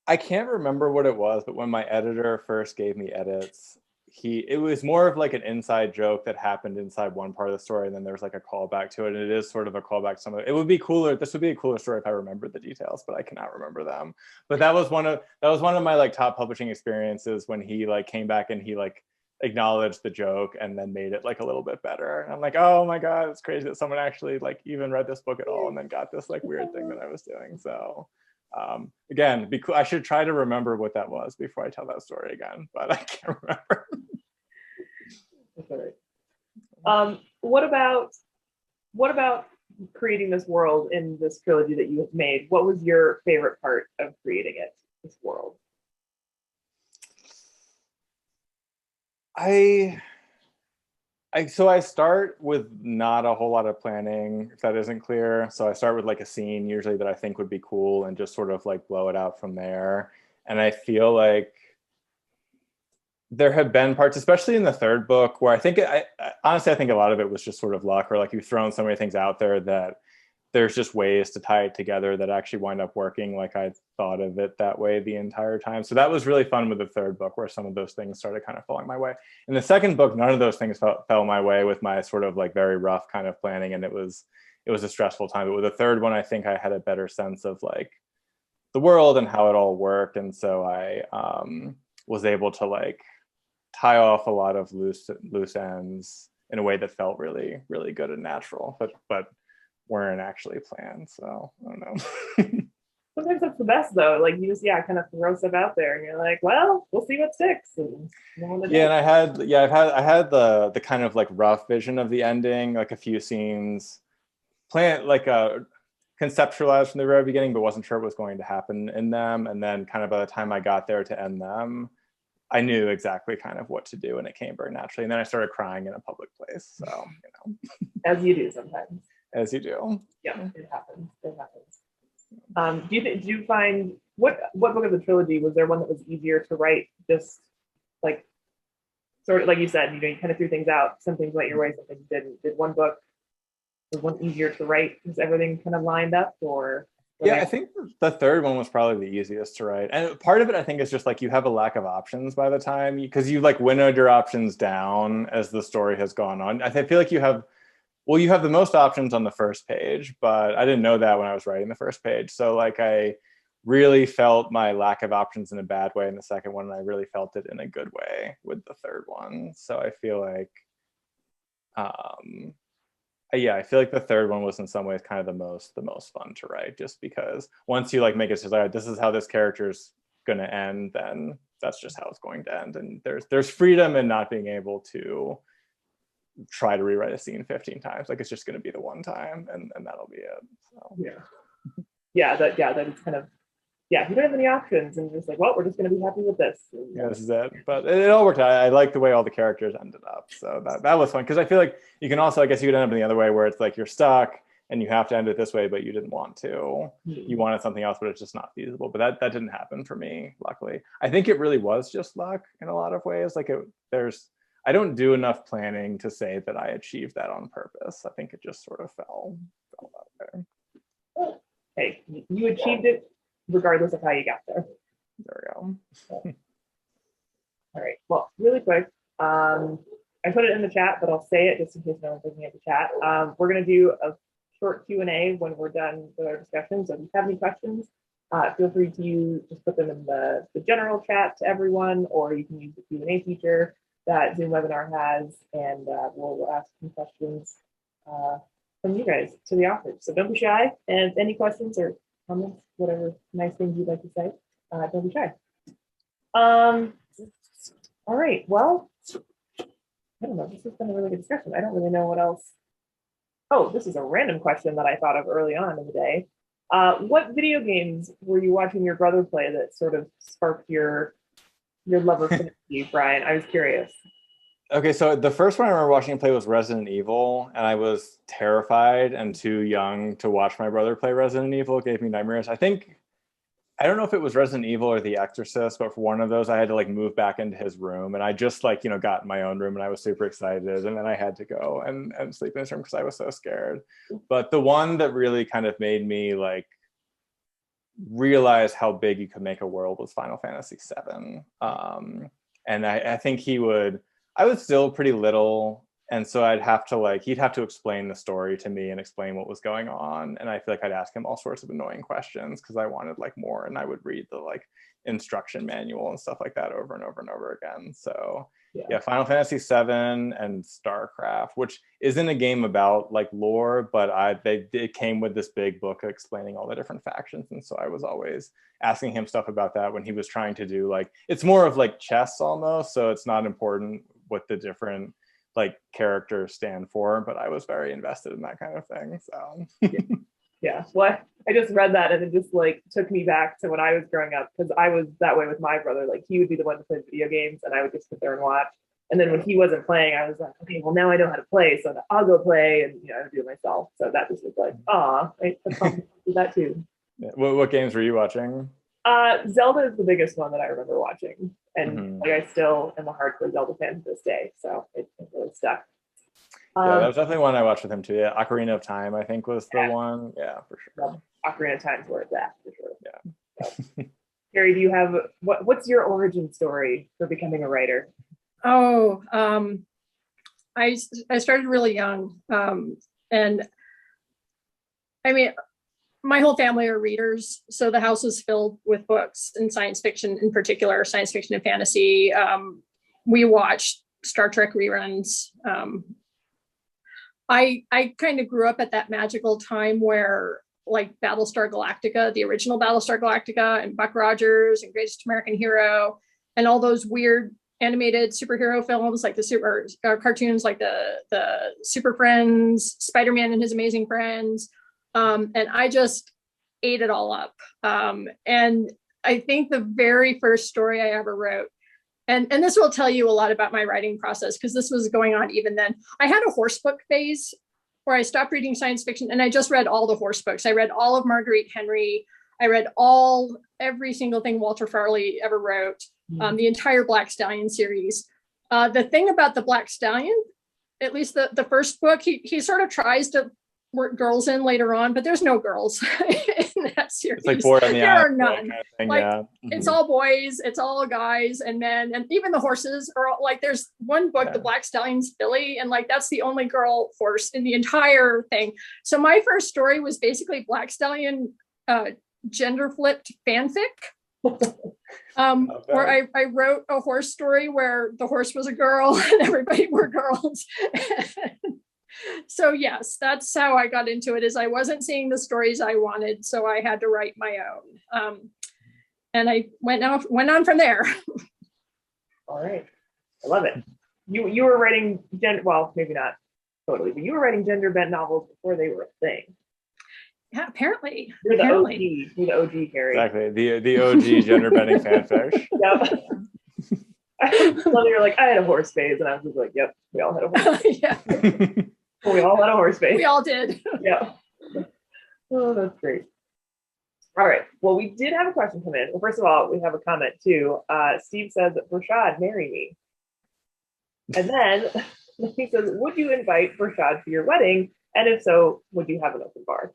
I can't remember what it was, but when my editor first gave me edits, it was more of like an inside joke that happened inside one part of the story, and then there's like a callback to it, and it is sort of a callback to some of it. It would be cooler, this would be a cooler story if I remembered the details, but I cannot remember them. But that was one of my like top publishing experiences, when he like came back and he like acknowledged the joke and then made it like a little bit better. And I'm like, oh my god, it's crazy that someone actually like even read this book at all and then got this like weird thing that I was doing. So again, be cool. I should try to remember what that was before I tell that story again, but I can't remember. That's all right. What about creating this world in this trilogy that you have made? What was your favorite part of creating it, this world? So I start with not a whole lot of planning, if that isn't clear. So I start with like a scene usually that I think would be cool and just sort of like blow it out from there. And I feel like there have been parts, especially in the third book, where honestly, I think a lot of it was just sort of luck, or like you've thrown so many things out there that there's just ways to tie it together that actually wind up working like I thought of it that way the entire time. So that was really fun with the third book, where some of those things started kind of falling my way. In the second book, none of those things fell my way with my sort of like very rough kind of planning, and it was a stressful time. But with the third one, I think I had a better sense of like the world and how it all worked. And so I was able to like tie off a lot of loose ends in a way that felt really, really good and natural, but weren't actually planned. So I don't know. Sometimes that's the best though. Like you just kind of throw stuff out there, and you're like, well, we'll see what sticks. And and I had the kind of like rough vision of the ending, like a few scenes planned, like conceptualized from the very beginning, but wasn't sure what was going to happen in them. And then kind of by the time I got there to end them, I knew exactly kind of what to do, and it came very naturally. And then I started crying in a public place. So, as you do sometimes. As you do. Yeah, it happens. It happens. Do you find what book of the trilogy was there one that was easier to write? Just like sort of like you said, you kind of threw things out. Some things went your way, some things didn't. Did one book was one easier to write because everything kind of lined up, or? Yeah, I think the third one was probably the easiest to write. And part of it, I think, is just like you have a lack of options by the time, because you like winnowed your options down as the story has gone on. I feel like you have the most options on the first page, but I didn't know that when I was writing the first page. So like I really felt my lack of options in a bad way in the second one, and I really felt it in a good way with the third one. So I feel like I feel like the third one was in some ways kind of the most fun to write, just because once you like make it so like, this is how this character's gonna end, then that's just how it's going to end. And there's freedom in not being able to try to rewrite a scene 15 times. Like it's just going to be the one time, and that'll be it. So. That is kind of you don't have any options, and just like, well, we're just going to be happy with this. Yeah, this is it. But it all worked out. I like the way all the characters ended up, so that was fun, because I feel like you can also, I guess you could end up in the other way, where it's like you're stuck and you have to end it this way, but you didn't want to. You wanted something else, but it's just not feasible. But that didn't happen for me, luckily. I think it really was just luck in a lot of ways. Like I don't do enough planning to say that I achieved that on purpose. I think it just sort of fell out there. Hey, you achieved it regardless of how you got there. There we go. All right. Well, really quick, I put it in the chat, but I'll say it just in case no one's looking at the chat. We're going to do a short Q&A when we're done with our discussion. So if you have any questions, feel free to just put them in the general chat to everyone, or you can use the Q&A feature that Zoom webinar has, and we'll ask some questions from you guys to the authors. So don't be shy, and any questions or comments, whatever nice things you'd like to say, don't be shy. All right, well, I don't know, this has been a really good discussion. I don't really know what else. Oh, this is a random question that I thought of early on in the day. What video games were you watching your brother play that sort of sparked your love of fantasy, Brian? I was curious. Okay, so the first one I remember watching him play was Resident Evil, and I was terrified and too young to watch my brother play Resident Evil. It gave me nightmares. I don't know if it was Resident Evil or The Exorcist, but for one of those, I had to like move back into his room, and I just like, got in my own room, and I was super excited, and then I had to go and sleep in his room because I was so scared. But the one that really kind of made me like realize how big you could make a world was Final Fantasy VII. And I think I was still pretty little. And so I'd have to he'd have to explain the story to me and explain what was going on. And I feel like I'd ask him all sorts of annoying questions because I wanted more, and I would read the instruction manual and stuff like that over and over and over again. So yeah, Final Fantasy VII and StarCraft, which isn't a game about lore, but it came with this big book explaining all the different factions. And so I was always asking him stuff about that when he was trying to do it's more of chess almost. So it's not important what the different characters stand for, but I was very invested in that kind of thing. So yeah. Well, I just read that and it just took me back to when I was growing up, because I was that way with my brother. He would be the one to play video games and I would just sit there and watch. And then when he wasn't playing, I was like, okay, well now I know how to play, so I'll go play, and I would do it myself. So that just was I probably do that too. Yeah. What games were you watching? Zelda is the biggest one that I remember watching, and I still am a hardcore Zelda fan to this day. So it really stuck. Yeah, that was definitely one I watched with him too. Yeah, Ocarina of Time, I think, was the one. Yeah, for sure. Ocarina of Time's where it's at, for sure. Yeah. So, Carrie, do you have what's your origin story for becoming a writer? Oh, I started really young, and I mean, my whole family are readers, so the house was filled with books and science fiction, in particular, science fiction and fantasy. We watched Star Trek reruns. I kind of grew up at that magical time where Battlestar Galactica, the original Battlestar Galactica, and Buck Rogers and Greatest American Hero, and all those weird animated superhero films the super cartoons the Super Friends, Spider-Man and His Amazing Friends. And I just ate it all up. And I think the very first story I ever wrote, and this will tell you a lot about my writing process, because this was going on even then. I had a horse book phase where I stopped reading science fiction and I just read all the horse books. I read all of Marguerite Henry. I read every single thing Walter Farley ever wrote, the entire Black Stallion series. The thing about the Black Stallion, at least the first book, he sort of tries to work girls in later on, but there's no girls in that series. It's bored on the there are none. Kind of thing, It's all boys, it's all guys and men, and even the horses are all, there's one book, the Black Stallion's filly, and that's the only girl horse in the entire thing. So my first story was basically Black Stallion gender flipped fanfic. Where I wrote a horse story where the horse was a girl and everybody were girls. So yes, that's how I got into it, is I wasn't seeing the stories I wanted, so I had to write my own. And I went on from there. All right. I love it. You were writing well, maybe not totally, but you were writing gender bent novels before they were a thing. Yeah, apparently. You're the OG. You're the OG, Carrie. Exactly. The OG gender bending fanfic. Yep. Well, you're I had a horse phase, and I was just yep, we all had a horse phase. Yeah. We all had a horse phase. We all did. Yeah. Oh, that's great. All right. Well, we did have a question come in. Well, first of all, we have a comment too. Steve says, Rashad, marry me. And then he says, would you invite Rashad to your wedding? And if so, would you have an open bar?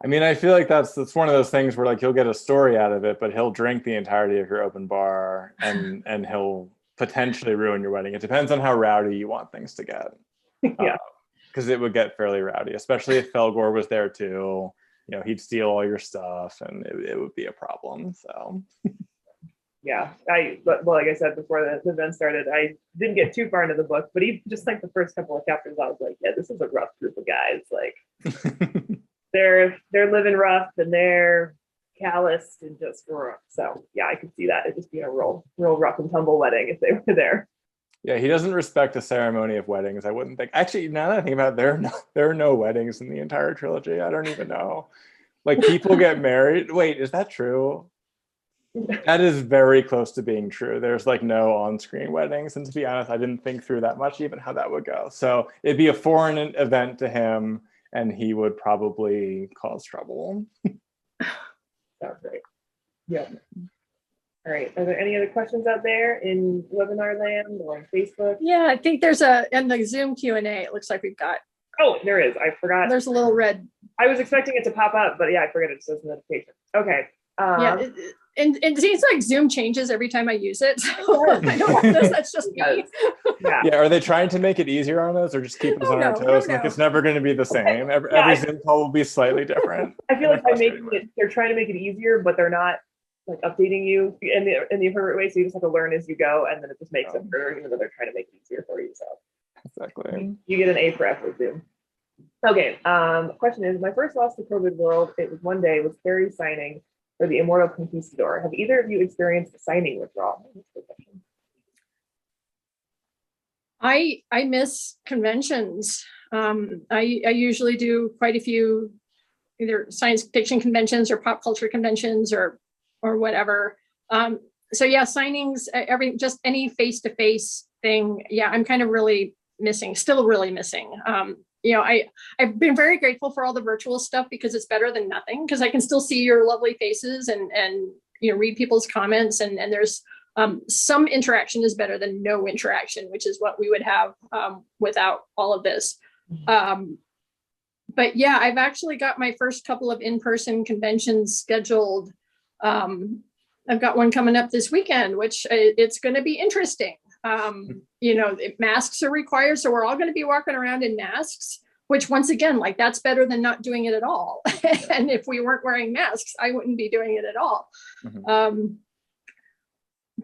I mean, I feel like that's one of those things where you'll get a story out of it, but he'll drink the entirety of your open bar and he'll potentially ruin your wedding. It depends on how rowdy you want things to get. Yeah. Because it would get fairly rowdy, especially if Felgor was there too. He'd steal all your stuff and it would be a problem. So yeah, but like I said before the event started, I didn't get too far into the book, but even just the first couple of chapters, I was yeah, this is a rough group of guys. They're living rough and they're calloused and just rough. So yeah, I could see that. It'd just be a real rough and tumble wedding if they were there. Yeah, he doesn't respect the ceremony of weddings. I wouldn't think. Actually, now that I think about it, there are no weddings in the entire trilogy. I don't even know. People get married. Wait, is that true? That is very close to being true. There's no on-screen weddings. And to be honest, I didn't think through that much even how that would go. So it'd be a foreign event to him and he would probably cause trouble. Sounds great. Yeah. All right. Are there any other questions out there in webinar land or on Facebook? Yeah, I think there's in the Zoom Q&A, it looks like we've got. Oh, there is. I forgot. There's a little red. I was expecting it to pop up, but yeah, I forgot it says notification. Okay. Yeah, and it seems like Zoom changes every time I use it. So I don't know if that's just me. Yeah, are they trying to make it easier on us or just keep us on our toes? Like it's never going to be the same. Every Zoom call will be slightly different. I feel like by making it, they're trying to make it easier, but they're not like updating you in the appropriate way. So you just have to learn as you go, and then it just makes it harder, even though they're trying to make it easier for you. So exactly, you get an A for effort, Zoom. Okay. Question is, my first loss to COVID world, it was one day, was Carrie signing for the Immortal Conquistador. Have either of you experienced signing withdrawal? I miss conventions. I usually do quite a few either science fiction conventions or pop culture conventions or whatever. So yeah, signings, just any face-to-face thing. Yeah, I'm kind of really missing, still really missing. I've been very grateful for all the virtual stuff because it's better than nothing, because I can still see your lovely faces and read people's comments, and there's some interaction is better than no interaction, which is what we would have without all of this. But yeah, I've actually got my first couple of in-person conventions scheduled. I've got one coming up this weekend, which it's going to be interesting. Masks are required, so we're all going to be walking around in masks, which once again, like that's better than not doing it at all. And if we weren't wearing masks, I wouldn't be doing it at all.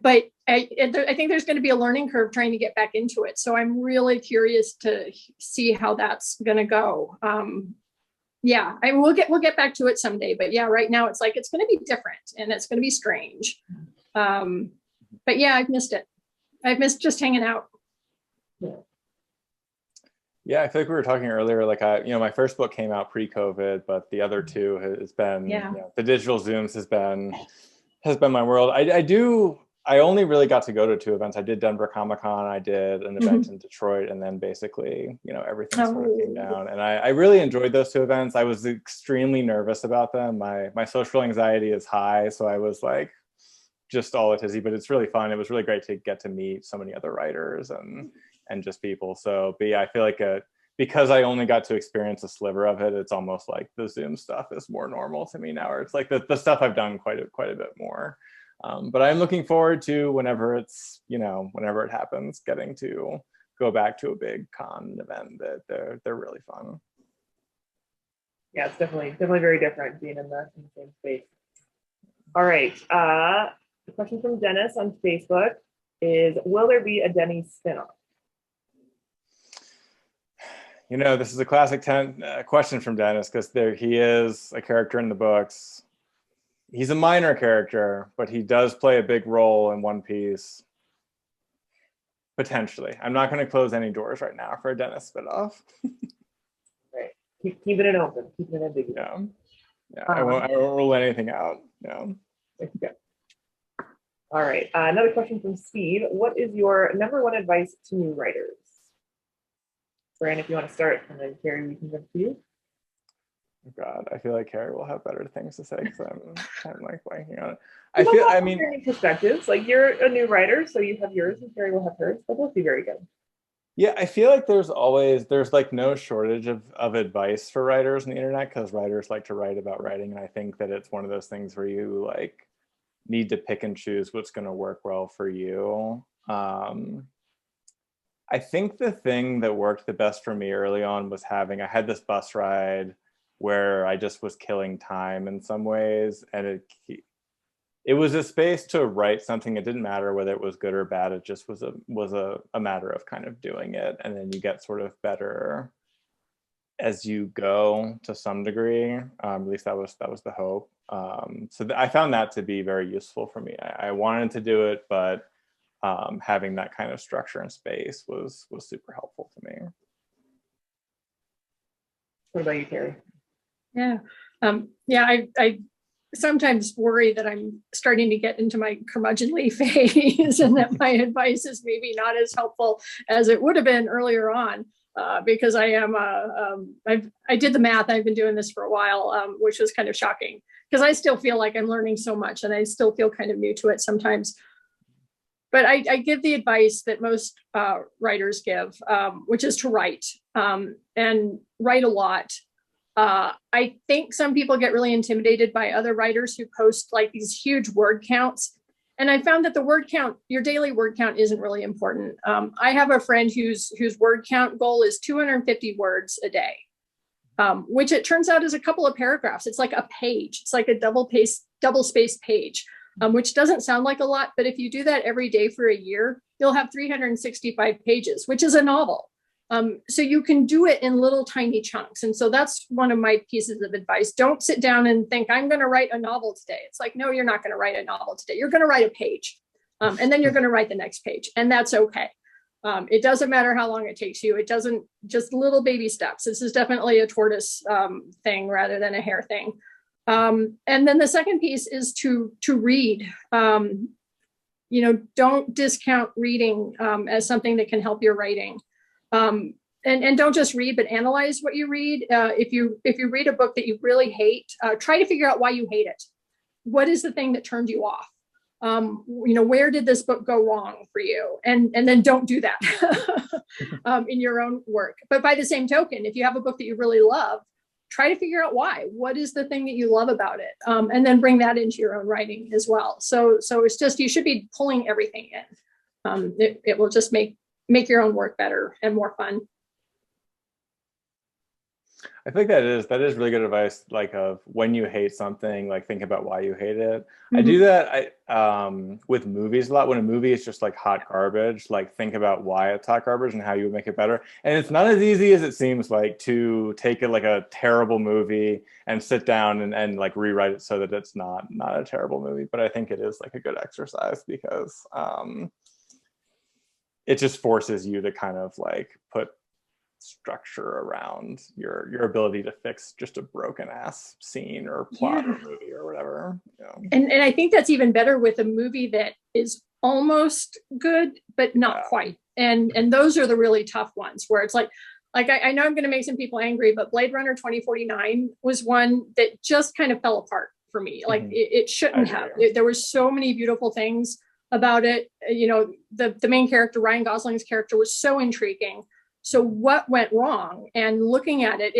But I think there's going to be a learning curve trying to get back into it. So I'm really curious to see how that's going to go. We'll get back to it someday. But yeah, right now it's like it's going to be different and it's going to be strange. But yeah, I've missed it. I've missed just hanging out. Yeah, I feel like we were talking earlier, like my first book came out pre-COVID, but the other two has been, the digital Zooms has been my world. I only really got to go to two events. I did Denver Comic-Con, I did an event in Detroit, and then basically, everything sort of came down. And I really enjoyed those two events. I was extremely nervous about them. My social anxiety is high, so I was like, just all a tizzy, but it's really fun. It was really great to get to meet so many other writers and just people. So, but yeah, I feel like because I only got to experience a sliver of it, it's almost like the Zoom stuff is more normal to me now, or it's like the stuff I've done quite a bit more. But I'm looking forward to whenever it happens, getting to go back to a big con event. That they're really fun. Yeah, it's definitely very different being in the same space. All right. The question from Dennis on Facebook is, will there be a Denny spinoff? This is a classic question from Dennis, because he is a character in the books. He's a minor character, but he does play a big role in One Piece. Potentially. I'm not going to close any doors right now for a Dennis spinoff. Right. Keeping it open. Keeping it ambiguous. Yeah. I won't rule anything out. Okay. All right. Another question from Steve. What is your number one advice to new writers? Brian, if you want to start, and then Carrie, we can jump to you. Oh God, I feel like Carrie will have better things to say because I'm like blanking on it. I mean, perspectives. Like, you're a new writer, so you have yours, and Carrie will have hers. They'll both be very good. Yeah, I feel like there's like no shortage of advice for writers on the internet, because writers like to write about writing, and I think that it's one of those things where you like need to pick and choose what's going to work well for you. I think the thing that worked the best for me early on was I had this bus ride where I just was killing time in some ways, and it was a space to write something. It didn't matter whether it was good or bad. It just was a matter of kind of doing it, and then you get sort of better as you go to some degree. At least that was the hope. So I found that to be very useful for me. I wanted to do it, but having that kind of structure and space was super helpful to me. What about you, Carrie? Yeah. I sometimes worry that I'm starting to get into my curmudgeonly phase and that my advice is maybe not as helpful as it would have been earlier on, because I am, I did the math. I've been doing this for a while, which was kind of shocking because I still feel like I'm learning so much and I still feel kind of new to it sometimes. But I give the advice that most writers give, which is to write and write a lot. I think some people get really intimidated by other writers who post like these huge word counts. And I found that the word count, your daily word count isn't really important. I have a friend whose word count goal is 250 words a day, which it turns out is a couple of paragraphs. It's like a page. It's like a double spaced page, which doesn't sound like a lot. But if you do that every day for a year, you'll have 365 pages, which is a novel. So you can do it in little tiny chunks. And so that's one of my pieces of advice. Don't sit down and think, I'm going to write a novel today. It's like, no, you're not going to write a novel today. You're going to write a page. And then you're going to write the next page. And that's okay. It doesn't matter how long it takes you. It doesn't, just little baby steps. This is definitely a tortoise thing rather than a hare thing. And then the second piece is to read. Don't discount reading as something that can help your writing. And don't just read, but analyze what you read. If you read a book that you really hate, try to figure out why you hate it. What is the thing that turned you off? Where did this book go wrong for you? And then don't do that in your own work. But by the same token, if you have a book that you really love, try to figure out why. What is the thing that you love about it? And then bring that into your own writing as well. So it's just, you should be pulling everything in. It will just make your own work better and more fun. I think that is really good advice. Like, of when you hate something, like think about why you hate it. Mm-hmm. I do that with movies a lot. When a movie is just like hot garbage, like think about why it's hot garbage and how you would make it better. And it's not as easy as it seems, like to take it like a terrible movie and sit down and like rewrite it so that it's not a terrible movie. But I think it is like a good exercise because it just forces you to kind of like put structure around your ability to fix just a broken ass scene or plot or movie or whatever. And I think that's even better with a movie that is almost good but not quite. And those are the really tough ones where it's like I know I'm going to make some people angry, but Blade Runner 2049 was one that just kind of fell apart for me. Like it shouldn't have. There were so many beautiful things about it. The main character, Ryan Gosling's character, was so intriguing. So what went wrong? And looking at it,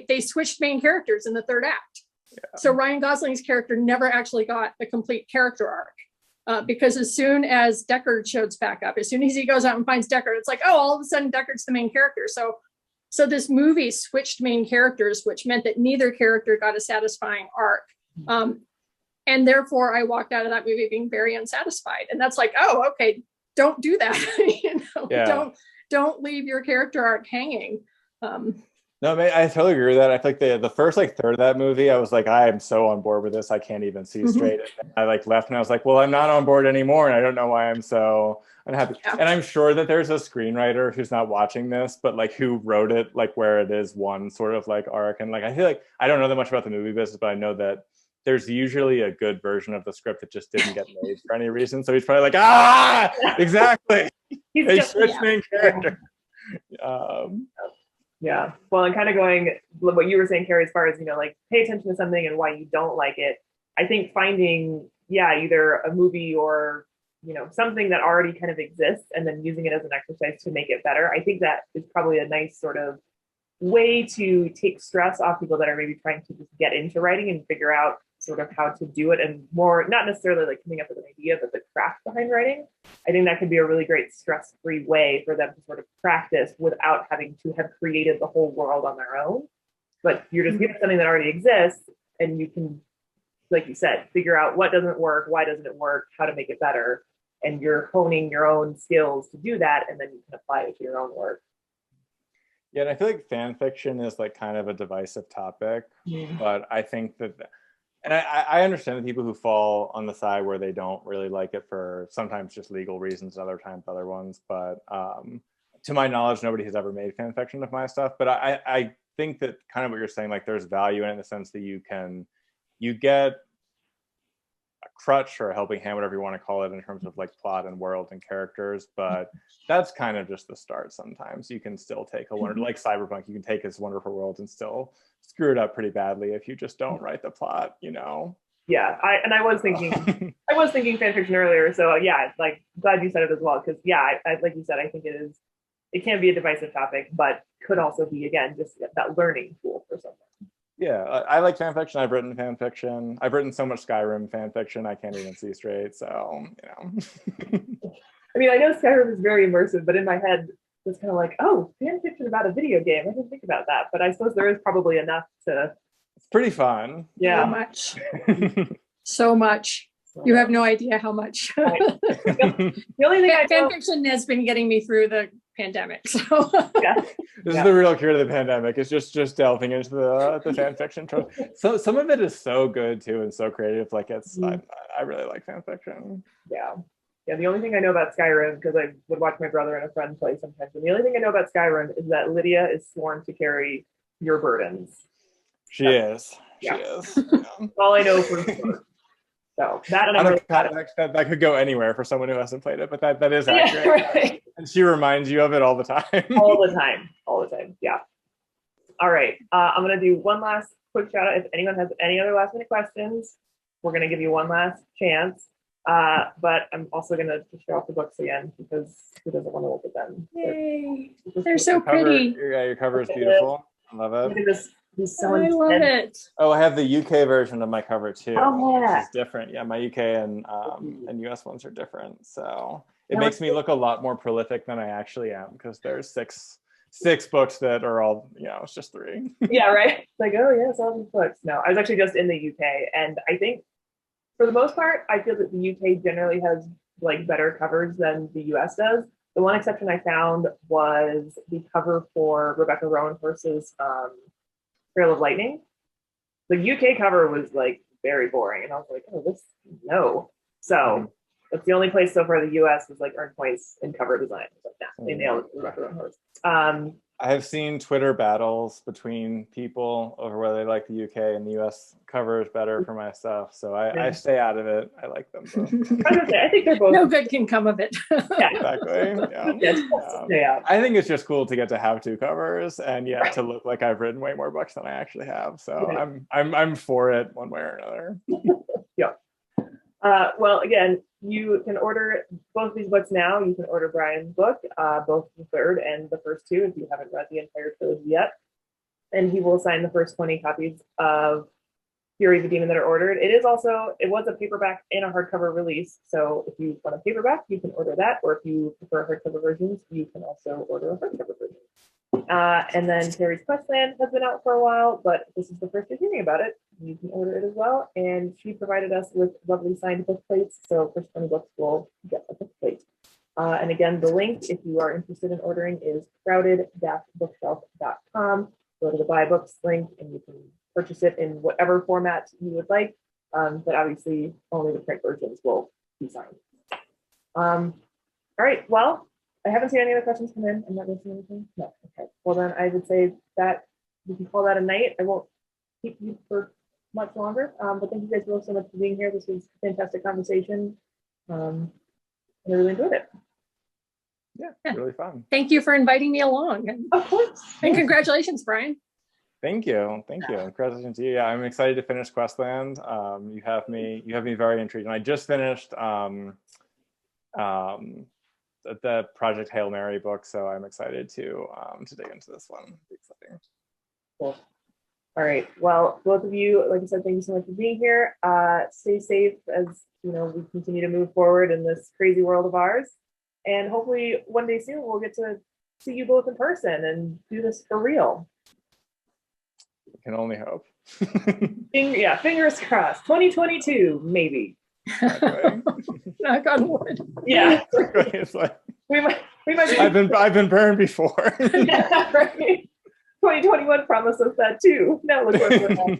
they switched main characters in the third act. Yeah. So Ryan Gosling's character never actually got a complete character arc because as soon as Deckard shows back up, as soon as he goes out and finds Deckard, it's like, oh, all of a sudden Deckard's the main character. So this movie switched main characters, which meant that neither character got a satisfying arc. And therefore I walked out of that movie being very unsatisfied. And that's like, oh, okay, don't do that. Don't leave your character arc hanging. No, I totally agree with that. I think the first like third of that movie, I was like, I am so on board with this. I can't even see straight. And I like left and I was like, well, I'm not on board anymore. And I don't know why I'm so unhappy. Yeah. And I'm sure that there's a screenwriter who's not watching this, but like who wrote it, like where it is one sort of like arc. And like, I feel like I don't know that much about the movie business, but I know that there's usually a good version of the script that just didn't get made for any reason. So he's probably like, exactly. They switched main character. Yeah. Well, and kind of going what you were saying, Carrie, as far as, like pay attention to something and why you don't like it. I think finding, either a movie or, something that already kind of exists and then using it as an exercise to make it better. I think that is probably a nice sort of way to take stress off people that are maybe trying to just get into writing and figure out sort of how to do it, and more, not necessarily like coming up with an idea, but the craft behind writing. I think that could be a really great stress-free way for them to sort of practice without having to have created the whole world on their own. But you're just given something that already exists, and you can, like you said, figure out what doesn't work, why doesn't it work, how to make it better. And you're honing your own skills to do that, and then you can apply it to your own work. Yeah, and I feel like fan fiction is like kind of a divisive topic, but I think that, and I understand the people who fall on the side where they don't really like it for sometimes just legal reasons, other times other ones. But to my knowledge, nobody has ever made fan fiction of my stuff. But I think that kind of what you're saying, like there's value in the sense that you get a crutch or a helping hand, whatever you want to call it, in terms of like plot and world and characters. But that's kind of just the start. Sometimes you can still take like Cyberpunk, you can take this wonderful world and still screw it up pretty badly if you just don't write the plot, Yeah, I was thinking fan fiction earlier, so yeah, like glad you said it as well, because I like you said, I think it can be a divisive topic, but could also be, again, just that learning tool for someone. Yeah, I like fan fiction. I've written fan fiction. I've written so much Skyrim fan fiction I can't even see straight. So, I mean, I know Skyrim is very immersive, but in my head, it's kind of like, oh, fan fiction about a video game. I didn't think about that, but I suppose there is probably enough to. It's pretty fun. So Yeah. much. So much. You have no idea how much. The only thing I Fan know, fiction has been getting me through the pandemic. So yeah, This is the real cure to the pandemic. It's just delving into the fan fiction trope. So some of it is so good too and so creative. Like I really like fan fiction. yeah. The only thing I know about Skyrim, because I would watch my brother and a friend play sometimes, and the only thing I know about Skyrim is that Lydia is sworn to carry your burdens. She is. Yeah. She is. Yeah. That's all I know for sure. So that and I'm really proud of it. That could go anywhere for someone who hasn't played it, but that is Yeah, accurate. right. And she reminds you of it all the time. All the time. Yeah. All right. I'm going to do one last quick shout out. If anyone has any other last minute questions, we're going to give you one last chance. But I'm also going to show off the books again because who doesn't want to look at them? yay. They're so Cover, pretty. yeah, your cover is beautiful. I love Look it. at this. He's so I love intense. it. Oh, I have the UK version of my cover too. Oh, yeah. Which is different. Yeah, my UK and US ones are different. So it Now makes it's me look a lot more prolific than I actually am because there's six books that are all, it's just 3. Yeah, right. It's like, oh yes, all these books. No, I was actually just in the UK, and I think for the most part, I feel that the UK generally has like better covers than the US does. The one exception I found was the cover for Rebecca Rowan versus Trail of Lightning. The UK cover was like very boring, and I was like, oh, no. So that's the only place so far the US was like earned points in cover design. Like, nah, they nailed it. Rebecca Rowan horse. I have seen Twitter battles between people over whether they like the UK and the US covers better for my stuff. So I stay out of it. I like them both. I think they're both. No good can come of it. Yeah. Exactly. Yeah. I think it's just cool to get to have 2 covers and to look like I've written way more books than I actually have. So I'm for it one way or another. Yeah. Well, again, you can order both of these books now. You can order Brian's book, both the third and the first 2, if you haven't read the entire trilogy yet. And he will sign the first 20 copies of Fury of the Demon that are ordered. It was a paperback and a hardcover release. So if you want a paperback, you can order that. Or if you prefer hardcover versions, you can also order a hardcover version. And then Carrie's Questland has been out for a while, but this is the first you're hearing about it. You can order it as well. And she provided us with lovely signed book plates. So first 20 books will get a book plate. And again, the link, if you are interested in ordering, is crowded-bookshelf.com. Go to the buy books link and you can purchase it in whatever format you would like. But obviously only the print versions will be signed. All right, well, I haven't seen any other questions come in. I'm not missing anything. No. Okay. Well, then I would say that we can call that a night. I won't keep you for much longer. But thank you guys both so much for being here. This was a fantastic conversation. And I really enjoyed it. Yeah, really fun. Thank you for inviting me along. Of course. And congratulations, Brian. Thank you. Congratulations to you. Yeah, I'm excited to finish Questland. You have me very intrigued. And I just finished the Project Hail Mary book, so I'm excited to dig into this one. It's exciting. Cool. All right. Well, both of you, like I said, thank you so much for being here. Stay safe as we continue to move forward in this crazy world of ours. And hopefully one day soon we'll get to see you both in person and do this for real. We can only hope. Fingers crossed. 2022, maybe. Knock on wood. Yeah. It's like, we might be, I've been burned before. Yeah, right. 2021 promised us that too. Now look where we're at.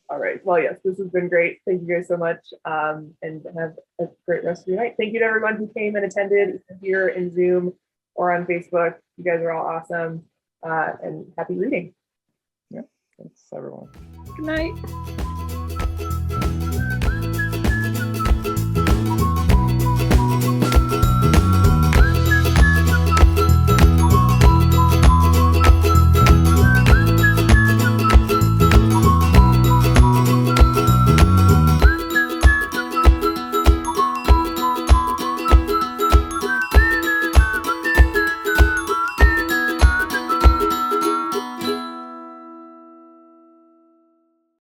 All right. Well, yes, this has been great. Thank you guys so much. And have a great rest of your night. Thank you to everyone who came and attended here in Zoom or on Facebook. You guys are all awesome. And happy reading. Yeah. Thanks, everyone. Good night.